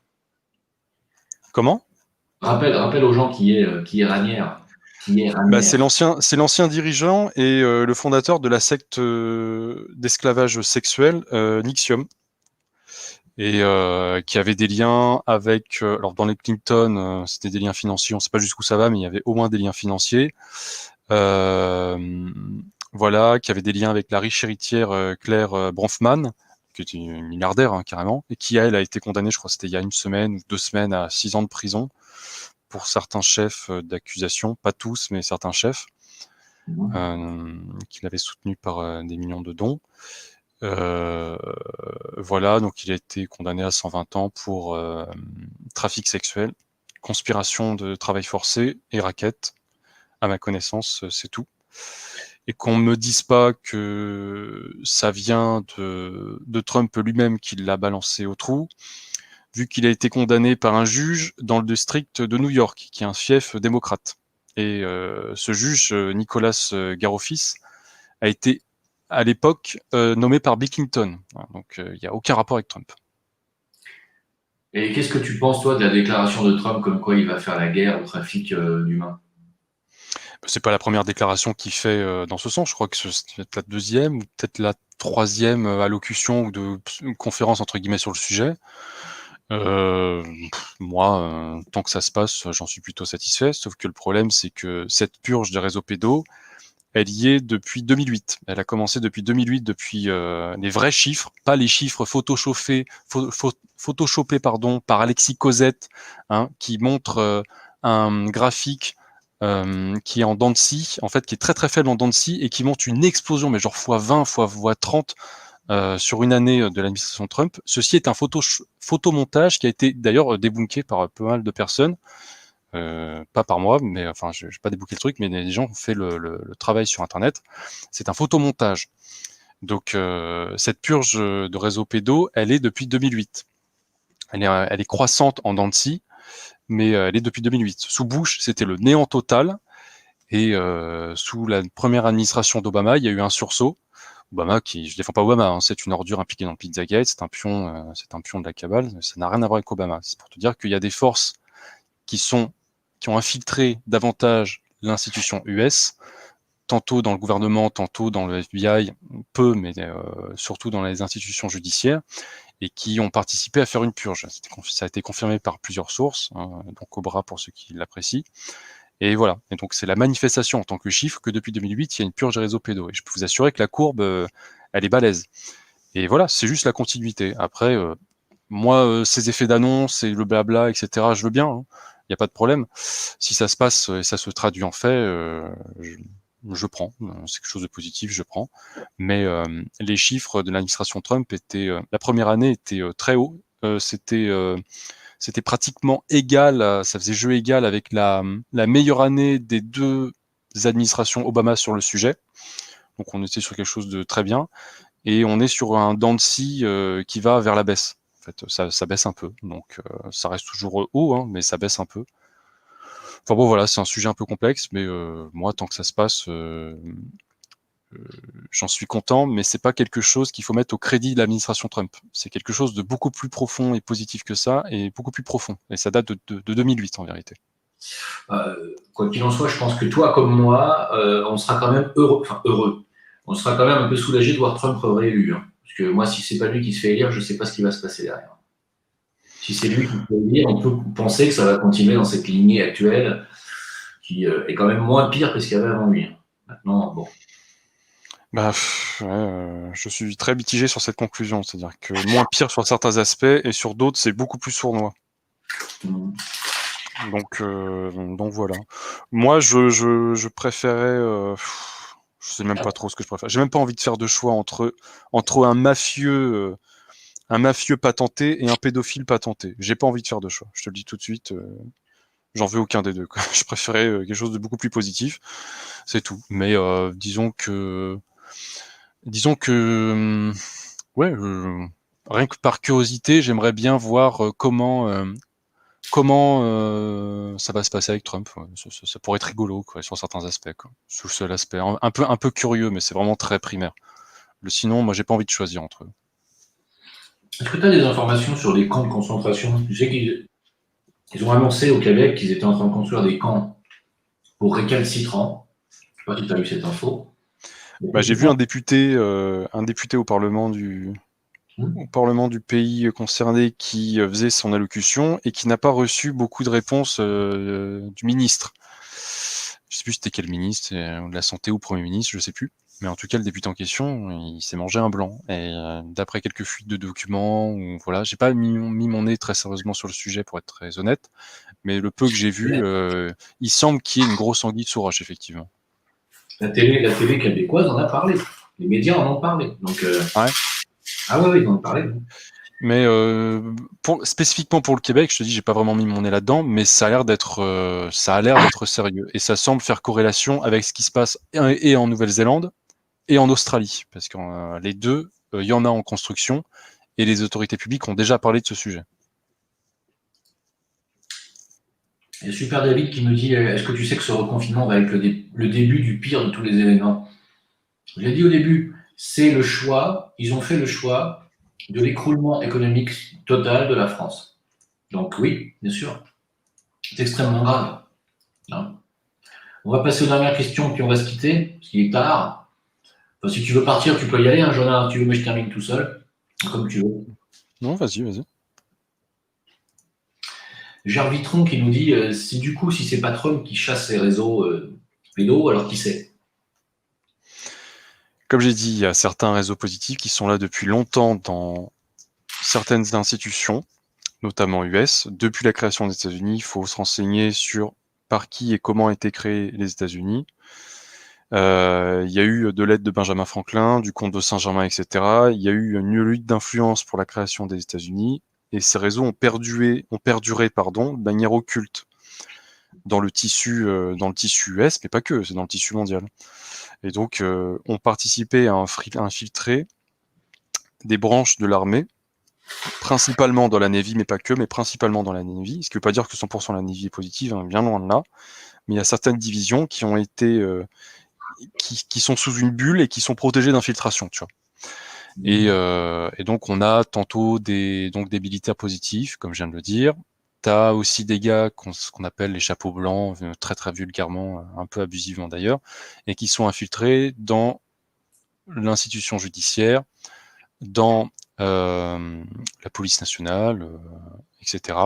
Comment ? Rappelle aux gens qui est Ranière. C'est l'ancien dirigeant et le fondateur de la secte d'esclavage sexuel Nixium. Et qui avait des liens avec... alors dans les Clinton, c'était des liens financiers, on ne sait pas jusqu'où ça va, mais il y avait au moins des liens financiers. Voilà, qui avait des liens avec la riche héritière Claire Bronfman, qui était une milliardaire carrément, et qui, elle, a été condamnée, je crois que c'était il y a 1 semaine ou 2 semaines, à 6 ans de prison pour certains chefs d'accusation, pas tous, mais certains chefs, qu'il avait soutenus par des millions de dons. Voilà, donc il a été condamné à 120 ans pour trafic sexuel, conspiration de travail forcé et racket. À ma connaissance, c'est tout. Et qu'on ne me dise pas que ça vient de Trump lui-même qui l'a balancé au trou, vu qu'il a été condamné par un juge dans le district de New York, qui est un fief démocrate. Et ce juge, Nicolas Garofis, a été à l'époque nommé par Bill Clinton. Donc il n'y a aucun rapport avec Trump. Et qu'est-ce que tu penses, toi, de la déclaration de Trump comme quoi il va faire la guerre au trafic d'humains? C'est pas la première déclaration qu'il fait dans ce sens. Je crois que c'est peut-être la deuxième ou peut-être la troisième allocution ou de conférence entre guillemets sur le sujet. Moi, tant que ça se passe, j'en suis plutôt satisfait. Sauf que le problème, c'est que cette purge des réseaux pédos, elle y est depuis 2008. Elle a commencé depuis 2008, depuis les vrais chiffres, pas les chiffres photoshopés par Alexis Cosette, hein, qui montre un graphique qui est en dents de scie, en fait, qui est très très faible en dents de scie et qui montre une explosion, mais genre x20, x30 sur une année de l'administration Trump. Ceci est un photomontage qui a été d'ailleurs débunké par pas mal de personnes. Pas par moi, mais enfin, je n'ai pas débouqué le truc, mais les gens ont fait le travail sur Internet. C'est un photomontage. Donc, cette purge de réseaux pédos, elle est depuis 2008. Elle est croissante en dents de scie, mais elle est depuis 2008. Sous Bush, c'était le néant total, et sous la première administration d'Obama, il y a eu un sursaut. Obama, je défends pas Obama, hein, c'est une ordure impliquée dans le Pizzagate, c'est un pion de la cabale, ça n'a rien à voir avec Obama. C'est pour te dire qu'il y a des forces qui ont infiltré davantage l'institution US, tantôt dans le gouvernement, tantôt dans le FBI, peu, mais surtout dans les institutions judiciaires, et qui ont participé à faire une purge. Ça a été confirmé par plusieurs sources, hein, donc Cobra pour ceux qui l'apprécient. Et voilà. Et donc c'est la manifestation en tant que chiffre que depuis 2008, il y a une purge des réseaux pédos. Et je peux vous assurer que la courbe, elle est balèze. Et voilà, c'est juste la continuité. Après, moi, ces effets d'annonce et le blabla, etc., je veux bien. Hein. Il n'y a pas de problème. Si ça se passe et ça se traduit en fait, je prends. C'est quelque chose de positif, je prends. Mais les chiffres de l'administration Trump étaient, la première année était très haut. C'était pratiquement égal, ça faisait jeu égal avec la meilleure année des deux administrations Obama sur le sujet. Donc on était sur quelque chose de très bien. Et on est sur un dent de scie qui va vers la baisse. En fait, ça baisse un peu. Donc ça reste toujours haut, hein, mais ça baisse un peu. Enfin bon, voilà, c'est un sujet un peu complexe, mais moi, tant que ça se passe, j'en suis content, mais c'est pas quelque chose qu'il faut mettre au crédit de l'administration Trump. C'est quelque chose de beaucoup plus profond et positif que ça, et beaucoup plus profond. Et ça date de 2008 en vérité. Quoi qu'il en soit, je pense que toi comme moi, on sera quand même heureux. On sera quand même un peu soulagé de voir Trump réélu. Hein. Parce que moi, si c'est pas lui qui se fait élire, je sais pas ce qui va se passer derrière. Si c'est lui qui se fait élire, on peut penser que ça va continuer dans cette lignée actuelle qui est quand même moins pire que ce qu'il y avait avant lui. Maintenant, bon. Bah, ouais, je suis très mitigé sur cette conclusion, c'est-à-dire que moins pire sur certains aspects et sur d'autres c'est beaucoup plus sournois. Donc voilà. Moi je préférais, je sais même pas trop ce que je préfère. J'ai même pas envie de faire de choix entre un mafieux patenté et un pédophile patenté. J'ai pas envie de faire de choix. Je te le dis tout de suite. J'en veux aucun des deux. Quoi. Je préférais quelque chose de beaucoup plus positif. C'est tout. Mais disons que, ouais, rien que par curiosité, j'aimerais bien voir comment ça va se passer avec Trump. Ouais. Ça pourrait être rigolo, quoi, sur certains aspects. Quoi. Sous le seul aspect, un peu curieux, mais c'est vraiment très primaire. Sinon, moi, j'ai pas envie de choisir entre eux. Est-ce que tu as des informations sur les camps de concentration? Tu sais qu'ils ont annoncé au Québec qu'ils étaient en train de construire des camps pour récalcitrants. Je ne sais pas si tu as eu cette info. Bah, j'ai vu un député au Parlement du pays concerné qui faisait son allocution et qui n'a pas reçu beaucoup de réponses du ministre. Je sais plus c'était quel ministre, de la santé ou Premier ministre, je sais plus. Mais en tout cas, le député en question, il s'est mangé un blanc. Et d'après quelques fuites de documents, ou voilà, j'ai pas mis mon nez très sérieusement sur le sujet pour être très honnête, mais le peu que j'ai vu, il semble qu'il y ait une grosse anguille sous roche, effectivement. La télé québécoise en a parlé. Les médias en ont parlé. Donc, Ouais. Ah oui, ils en ont parlé. Mais spécifiquement pour le Québec, je te dis, j'ai pas vraiment mis mon nez là-dedans, mais ça a l'air d'être sérieux et ça semble faire corrélation avec ce qui se passe et en Nouvelle-Zélande et en Australie, parce que les deux, il y en a en construction et les autorités publiques ont déjà parlé de ce sujet. Il y a Super David qui nous dit est-ce que tu sais que ce reconfinement va être le début du pire de tous les événements? Je l'ai dit au début, c'est le choix, ils ont fait le choix de l'écroulement économique total de la France. Donc oui, bien sûr, c'est extrêmement grave. Hein. On va passer aux dernières questions, puis on va se quitter, parce qu'il est tard. Enfin, si tu veux partir, tu peux y aller, hein, Jonah, tu veux, mais je termine tout seul, comme tu veux. Non, vas-y. Gervitron qui nous dit si du coup, si c'est pas Trump qui chasse les réseaux pédos, alors qui c'est? Comme j'ai dit, il y a certains réseaux positifs qui sont là depuis longtemps dans certaines institutions, notamment US. Depuis la création des États-Unis, il faut se renseigner sur par qui et comment ont été créés les États-Unis. Il y a eu de l'aide de Benjamin Franklin, du comte de Saint-Germain, etc. Il y a eu une lutte d'influence pour la création des États-Unis, et ces réseaux ont perduré, de manière occulte dans le tissu US, mais pas que, c'est dans le tissu mondial. Et donc, ont participé à infiltrer des branches de l'armée, principalement dans la Navy, mais pas que, mais principalement dans la Navy. Ce qui ne veut pas dire que 100% la Navy est positive, hein, bien loin de là. Mais il y a certaines divisions qui ont été, qui sont sous une bulle et qui sont protégées d'infiltration, tu vois. Et donc, on a tantôt des militaires positifs, comme je viens de le dire. T'as aussi des gars qu'on appelle les chapeaux blancs, très très vulgairement, un peu abusivement d'ailleurs, et qui sont infiltrés dans l'institution judiciaire, dans la police nationale, etc.,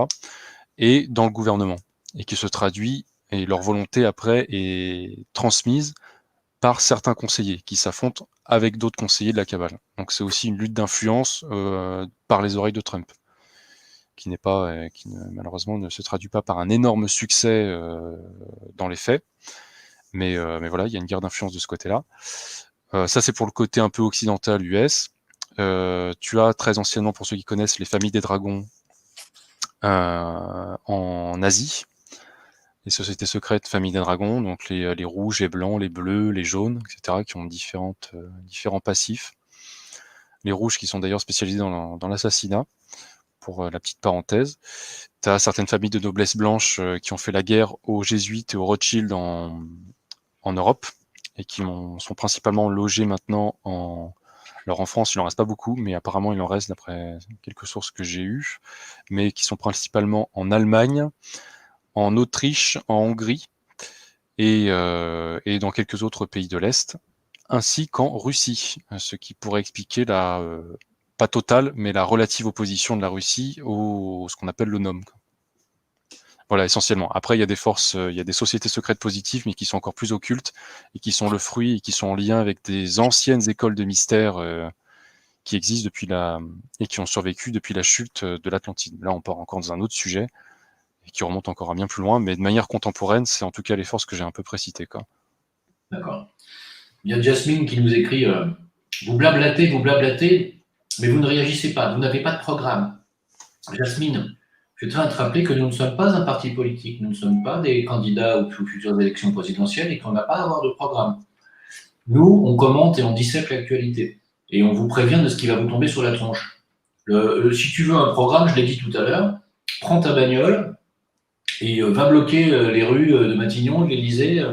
et dans le gouvernement, et qui se traduit, et leur volonté après est transmise par certains conseillers qui s'affrontent avec d'autres conseillers de la cabale. Donc c'est aussi une lutte d'influence par les oreilles de Trump, qui malheureusement ne se traduit pas par un énorme succès dans les faits, mais voilà, il y a une guerre d'influence de ce côté-là. Ça c'est pour le côté un peu occidental US. Tu as très anciennement, pour ceux qui connaissent, les familles des dragons en Asie, les sociétés secrètes familles des dragons, donc les rouges, les blancs, les bleus, les jaunes, etc., qui ont différents passifs. Les rouges qui sont d'ailleurs spécialisés dans l'assassinat, pour la petite parenthèse. Tu as certaines familles de noblesse blanche qui ont fait la guerre aux jésuites et aux Rothschild en Europe, et qui sont principalement logés maintenant alors en France, il n'en reste pas beaucoup, mais apparemment il en reste d'après quelques sources que j'ai eues, mais qui sont principalement en Allemagne, en Autriche, en Hongrie et dans quelques autres pays de l'Est, ainsi qu'en Russie, ce qui pourrait expliquer pas totale, mais la relative opposition de la Russie ce qu'on appelle le NOM. Voilà, essentiellement. Après, il y a des forces, il y a des sociétés secrètes positives, mais qui sont encore plus occultes, et qui sont le fruit, et qui sont en lien avec des anciennes écoles de mystère qui existent et qui ont survécu depuis la chute de l'Atlantide. Là, on part encore dans un autre sujet, et qui remonte encore à bien plus loin, mais de manière contemporaine, c'est en tout cas les forces que j'ai un peu précitées, quoi. D'accord. Il y a Jasmine qui nous écrit vous blablatez, mais vous ne réagissez pas, vous n'avez pas de programme. Jasmine, je tiens à te rappeler que nous ne sommes pas un parti politique, nous ne sommes pas des candidats aux futures élections présidentielles et qu'on n'a pas à avoir de programme. Nous, on commente et on dissèque l'actualité. Et on vous prévient de ce qui va vous tomber sur la tronche. Si tu veux un programme, je l'ai dit tout à l'heure, prends ta bagnole et va bloquer les rues de Matignon, de l'Élysée.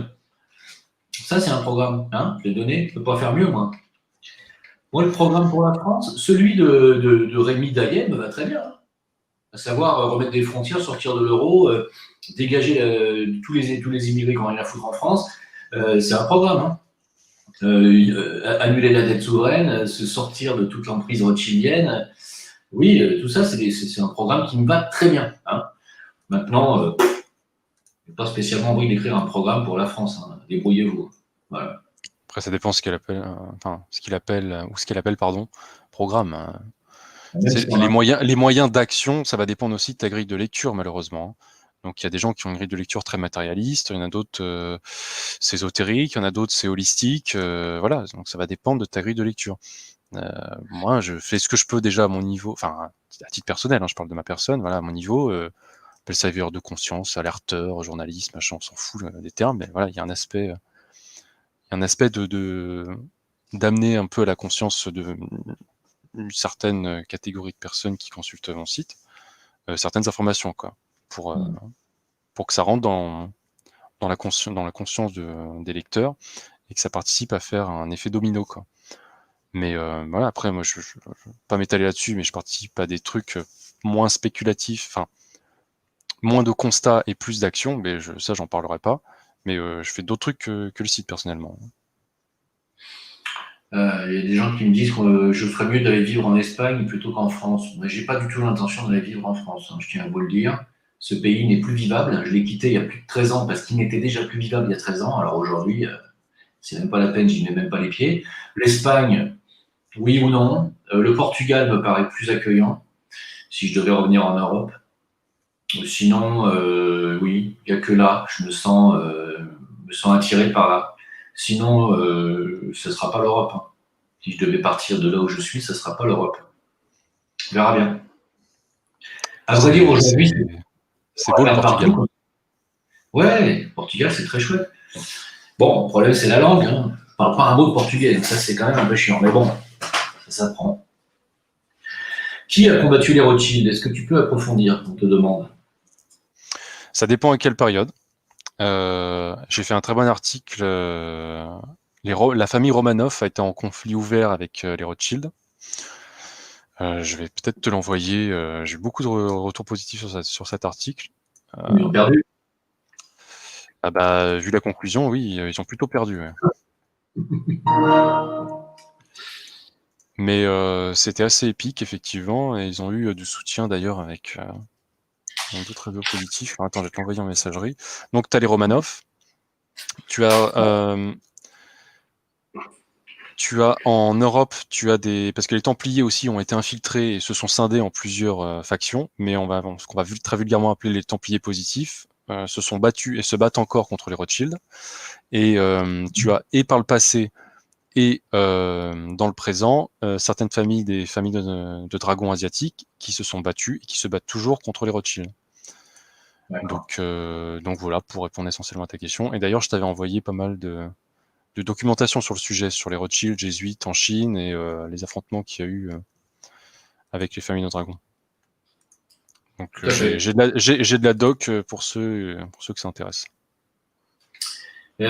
Ça, c'est un programme. Hein, je l'ai donné, je ne peux pas faire mieux, moi. Moi, le programme pour la France, celui de Rémi Daguet me va très bien. Hein. À savoir remettre des frontières, sortir de l'euro, dégager tous les immigrés qui ont rien à foutre en France. C'est un programme. Hein. Annuler la dette souveraine, se sortir de toute l'emprise rothschildienne. Oui, tout ça, c'est un programme qui me va très bien. Hein. Maintenant, je n'ai pas spécialement envie d'écrire un programme pour la France. Hein. Débrouillez-vous. Voilà. Après, ça dépend ce qu'elle appelle, pardon, programme. Les moyens d'action, ça va dépendre aussi de ta grille de lecture, malheureusement. Donc, il y a des gens qui ont une grille de lecture très matérialiste, il y en a d'autres, c'est ésotérique, il y en a d'autres, c'est holistique. Voilà, donc ça va dépendre de ta grille de lecture. Moi, je fais ce que je peux déjà à mon niveau, enfin, à titre personnel, hein, je parle de ma personne, voilà, à mon niveau, appelle ça éveilleur de conscience, alerteur, journaliste, machin, on s'en fout des termes, mais voilà, il y a un aspect d'amener un peu à la conscience une certaine catégorie de personnes qui consultent mon site, certaines informations, quoi, pour que ça rentre dans la conscience des lecteurs et que ça participe à faire un effet domino, quoi. Mais voilà, après, moi, je vais pas m'étaler là-dessus, mais je participe à des trucs moins spéculatifs, enfin, moins de constats et plus d'actions, mais ça, j'en parlerai pas. Mais je fais d'autres trucs que le site, personnellement. Il y a des gens qui me disent que je ferais mieux d'aller vivre en Espagne plutôt qu'en France. Mais j'ai pas du tout l'intention d'aller vivre en France, hein, je tiens à vous le dire. Ce pays n'est plus vivable. Je l'ai quitté il y a plus de 13 ans parce qu'il n'était déjà plus vivable il y a 13 ans. Alors aujourd'hui, c'est même pas la peine, j'y mets même pas les pieds. L'Espagne, oui ou non. Le Portugal me paraît plus accueillant si je devais revenir en Europe. Sinon, oui, il n'y a que là, je me sens attiré par là. Sinon, ce ne sera pas l'Europe, hein. Si je devais partir de là où je suis, ce ne sera pas l'Europe. On verra bien. À vrai dire, aujourd'hui, c'est beau le Portugal. Partout. Ouais, le Portugal, c'est très chouette. Bon, le problème, c'est la langue, hein. Je ne parle pas un mot de portugais, donc ça, c'est quand même un peu chiant. Mais bon, ça s'apprend. Qui a combattu les Rothschild? Est-ce que tu peux approfondir, on te demande? Ça dépend à quelle période. J'ai fait un très bon article. La famille Romanov a été en conflit ouvert avec les Rothschild. Je vais peut-être te l'envoyer. J'ai eu beaucoup de retours positifs sur cet article. Ils ont perdu. Ah bah, vu la conclusion, oui, ils ont plutôt perdu. Ouais. Mais c'était assez épique, effectivement, et ils ont eu du soutien d'ailleurs avec d'autres réseaux positifs. Alors, attends, je vais te l'envoyer en messagerie. Donc, tu as les Romanov. Tu as en Europe, parce que les Templiers aussi ont été infiltrés et se sont scindés en plusieurs factions, mais ce qu'on va très vulgairement appeler les Templiers positifs, se sont battus et se battent encore contre les Rothschild. Et tu as, et par le passé, et dans le présent, certaines familles, des familles de dragons asiatiques, qui se sont battues et qui se battent toujours contre les Rothschild. Donc voilà, pour répondre essentiellement à ta question. Et d'ailleurs, je t'avais envoyé pas mal de documentation sur le sujet, sur les Rothschild jésuites en Chine et les affrontements qu'il y a eu avec les familles de dragons. Donc j'ai de la doc pour ceux que ça intéresse.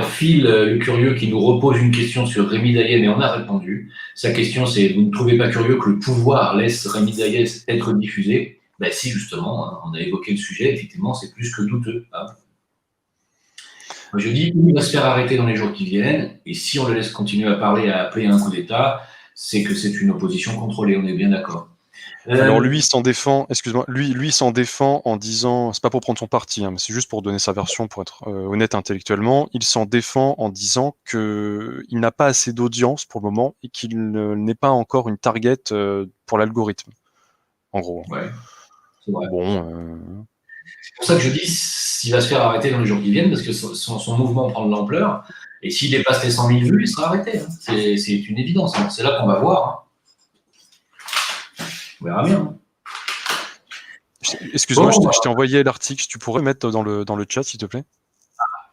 Phil, le curieux, qui nous repose une question sur Rémi Dayen, et on a répondu. Sa question, c'est: vous ne trouvez pas curieux que le pouvoir laisse Rémi Dayen être diffusé? Ben si, justement, hein, on a évoqué le sujet, effectivement, c'est plus que douteux. Hein. Moi, je dis, il va se faire arrêter dans les jours qui viennent, et si on le laisse continuer à parler, à appeler un coup d'État, c'est que c'est une opposition contrôlée, on est bien d'accord. Alors lui, il s'en défend, excuse-moi, lui s'en défend en disant, c'est pas pour prendre son parti, hein, mais c'est juste pour donner sa version, pour être honnête intellectuellement, il s'en défend en disant qu'il n'a pas assez d'audience pour le moment et qu'il n'est pas encore une target pour l'algorithme, en gros. Ouais, c'est vrai. Bon. C'est pour ça que je dis s'il va se faire arrêter dans les jours qui viennent, parce que son mouvement prend de l'ampleur, et s'il dépasse les 100 000 vues, il sera arrêté. Hein. C'est une évidence. Hein. C'est là qu'on va voir. Hein. On verra bien. Hein. Excuse-moi, je t'ai envoyé l'article. Tu pourrais mettre dans le chat, s'il te plaît?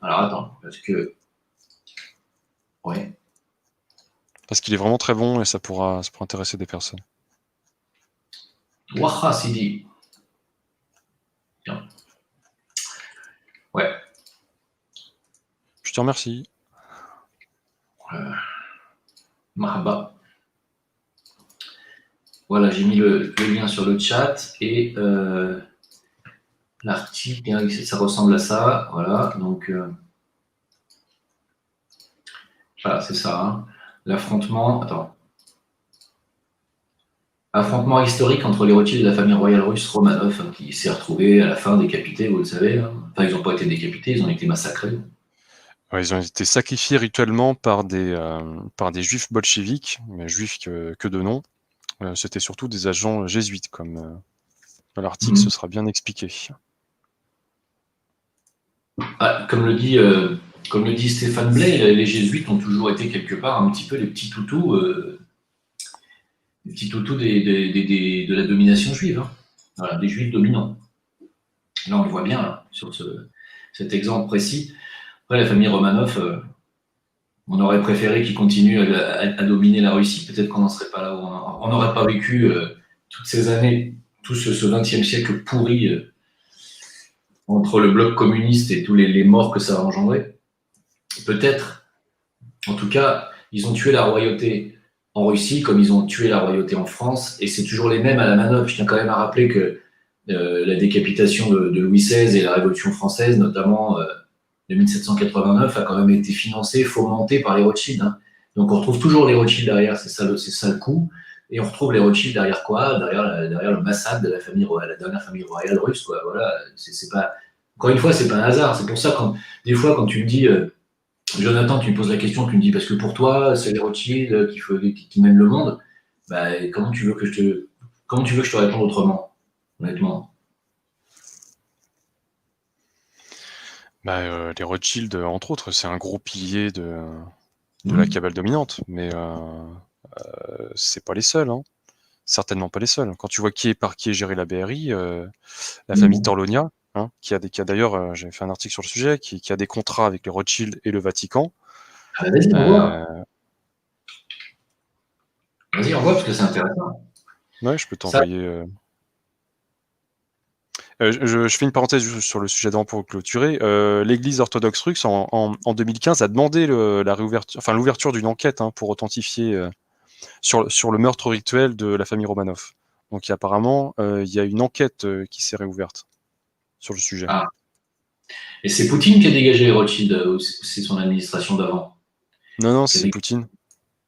Alors attends, parce que... Ouais. Parce qu'il est vraiment très bon et ça pourra intéresser des personnes. Waha Sidi. Tiens. Ouais. Je te remercie. Mahaba. Voilà, j'ai mis le lien sur le chat et l'article, ça ressemble à ça. Voilà, donc voilà, c'est ça. Hein. L'affrontement. Attends. Affrontement historique entre les Rothschild et la famille royale russe Romanov, hein, qui s'est retrouvée à la fin décapité, vous le savez. Hein. Enfin, ils n'ont pas été décapités, ils ont été massacrés. Ouais, ils ont été sacrifiés rituellement par des juifs bolcheviques, mais juifs que de nom. C'était surtout des agents jésuites, comme dans l'article, ce sera bien expliqué. Ah, comme le dit Stéphane Blay, les jésuites ont toujours été quelque part un petit peu les petits toutous de la domination juive. Hein. Voilà, des juifs dominants. Là, on le voit bien là, sur cet exemple précis. Après, la famille Romanov, on aurait préféré qu'ils continuent à dominer la Russie. Peut-être qu'on n'en serait pas là. On n'aurait pas vécu toutes ces années, tout ce XXe siècle pourri entre le bloc communiste et tous les morts que ça a engendré. Peut-être. En tout cas, ils ont tué la royauté en Russie, comme ils ont tué la royauté en France, et c'est toujours les mêmes à la manœuvre. Je tiens quand même à rappeler que la décapitation de Louis XVI et la Révolution française, notamment de 1789, a quand même été financée, fomentée par les Rothschild. Hein. Donc on retrouve toujours les Rothschild derrière, c'est ça le coup. Et on retrouve les Rothschild derrière quoi? Derrière le Massad de la famille royale, la dernière famille royale russe. Quoi. Voilà, c'est pas. Encore une fois, c'est pas un hasard. C'est pour ça que des fois, quand tu me dis, Jonathan, tu me poses la question, tu me dis parce que pour toi, c'est les Rothschild qui mènent le monde. Bah, comment tu veux que je te réponde autrement, honnêtement? Les Rothschild, entre autres, c'est un gros pilier de la cabale dominante, mais c'est pas les seuls, hein. Certainement pas les seuls. Quand tu vois par qui est gérée la BRI, la famille Torlonia, hein, qui a d'ailleurs, j'avais fait un article sur le sujet, qui a des contrats avec les Rothschild et le Vatican. Ah, vas-y, envoie. Vas-y, envoie parce que c'est intéressant. Ouais, je peux t'envoyer. Je fais une parenthèse sur le sujet d'avant pour clôturer. L'Église orthodoxe russe en 2015 a demandé l'ouverture d'une enquête, hein, pour authentifier sur le meurtre rituel de la famille Romanov. Donc apparemment, il y a une enquête qui s'est réouverte sur le sujet. Ah. Et c'est Poutine qui a dégagé les Rothschild, ou c'est son administration d'avant? Non, c'est Poutine.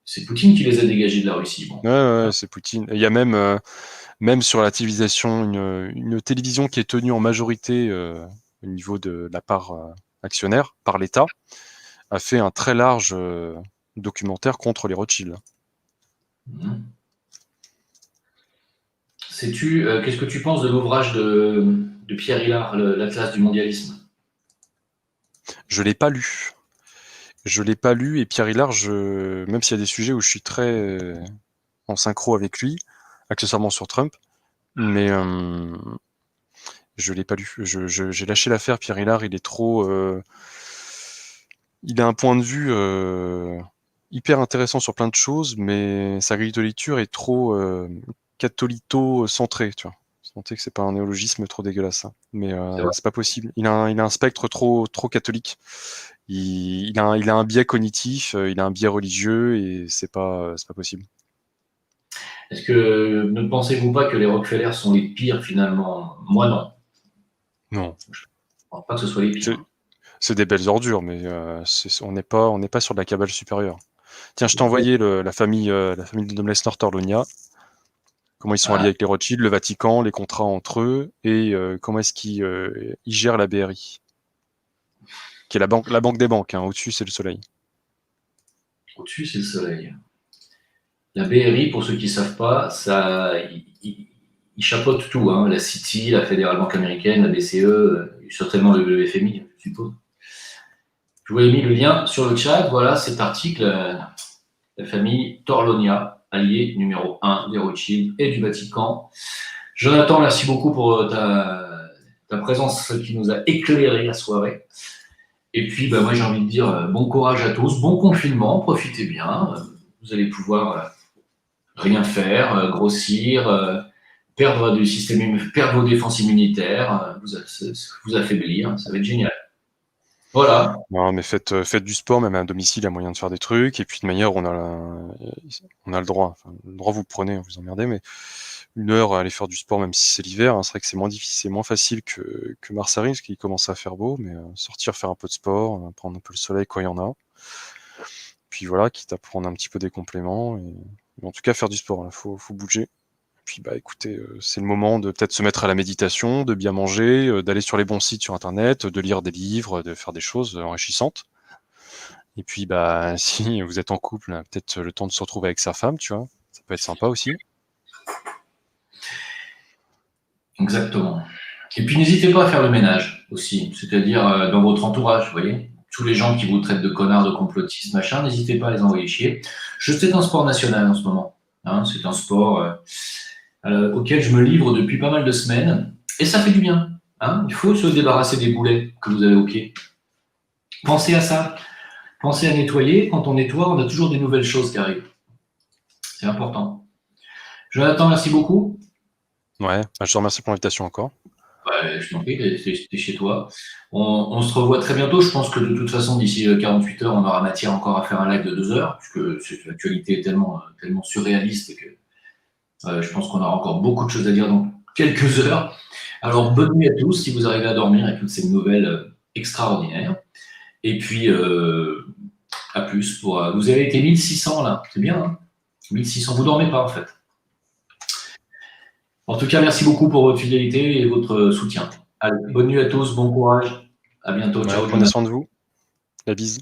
C'est Poutine qui les a dégagés de la Russie. Bon. Ouais, c'est Poutine. Il y a même sur la télévision, une télévision qui est tenue en majorité au niveau de la part actionnaire par l'État, a fait un très large documentaire contre les Rothschild. Sais-tu, qu'est-ce que tu penses de l'ouvrage de Pierre Hillard, l'Atlas du mondialisme? Je l'ai pas lu. Et Pierre Hillard, même s'il y a des sujets où je suis très en synchro avec lui, accessoirement sur Trump, mais je l'ai pas lu. J'ai lâché l'affaire. Pierre Hillard, il est trop. Il a un point de vue hyper intéressant sur plein de choses, mais sa grille de lecture est trop catholito-centrée, tu vois. Sentez que c'est pas un néologisme trop dégueulasse, hein. Mais c'est pas possible. Il a un spectre trop catholique. Il a un biais cognitif, il a un biais religieux, et c'est pas possible. Est-ce que ne pensez-vous pas que les Rockefeller sont les pires finalement? Moi non. Non. Je ne pense pas que ce soit les pires. C'est des belles ordures, mais on n'est pas sur de la cabale supérieure. Tiens, je t'ai envoyé la famille de Mlesnor Torlonia. Comment ils sont alliés avec les Rothschild, le Vatican, les contrats entre eux, et comment est-ce qu'ils gèrent la BRI, qui est la banque des banques, hein. Au-dessus, c'est le soleil. Au-dessus, c'est le soleil. La BRI, pour ceux qui ne savent pas, il chapeaute tout. Hein. La Citi, la Fédérale Banque Américaine, la BCE, certainement le FMI, je suppose. Je vous ai mis le lien sur le chat. Voilà cet article. La famille Torlonia, allié numéro 1 des Rothschild et du Vatican. Jonathan, merci beaucoup pour ta présence qui nous a éclairé la soirée. Et puis, moi, j'ai envie de dire bon courage à tous, bon confinement, profitez bien. Vous allez pouvoir rien faire, grossir, perdre vos défenses immunitaires, vous affaiblir. Ça va être génial. Voilà. Non, mais faites du sport, même à domicile, il y a moyen de faire des trucs. Et puis, de manière, on a le droit. Enfin, le droit, vous le prenez, vous emmerdez, mais 1 heure à aller faire du sport, même si c'est l'hiver, hein, c'est vrai que c'est moins difficile, c'est moins facile que Marseille, parce qu'il commence à faire beau, mais sortir, faire un peu de sport, prendre un peu le soleil quand il y en a. Puis voilà, quitte à prendre un petit peu des compléments. Mais en tout cas, faire du sport, il faut bouger. Puis écoutez, c'est le moment de peut-être se mettre à la méditation, de bien manger, d'aller sur les bons sites sur Internet, de lire des livres, de faire des choses enrichissantes. Et puis si vous êtes en couple, peut-être le temps de se retrouver avec sa femme, tu vois, ça peut être sympa aussi. Exactement. Et puis n'hésitez pas à faire le ménage aussi, c'est-à-dire dans votre entourage, vous voyez. Tous les gens qui vous traitent de connards, de complotistes, machin, n'hésitez pas à les envoyer chier. C'est un sport national en ce moment. Hein, c'est un sport auquel je me livre depuis pas mal de semaines. Et ça fait du bien. Hein. Il faut se débarrasser des boulets que vous avez au pied. Pensez à ça. Pensez à nettoyer. Quand on nettoie, on a toujours des nouvelles choses qui arrivent. C'est important. Jonathan, merci beaucoup. Ouais, je te remercie pour l'invitation encore. Ouais, je t'en prie, t'es chez toi. On se revoit très bientôt. Je pense que de toute façon, d'ici 48 heures, on aura matière encore à faire un live de 2 heures, puisque l'actualité est tellement surréaliste que je pense qu'on aura encore beaucoup de choses à dire dans quelques heures. Alors, bonne nuit à tous, si vous arrivez à dormir avec toutes ces nouvelles extraordinaires. Et puis, à plus. Vous avez été 1600 là, c'est bien, hein, 1600. Vous dormez pas en fait. En tout cas, merci beaucoup pour votre fidélité et votre soutien. Allez, bonne nuit à tous, bon courage. À bientôt. Ouais, Ciao. prenez soin de vous. La bise.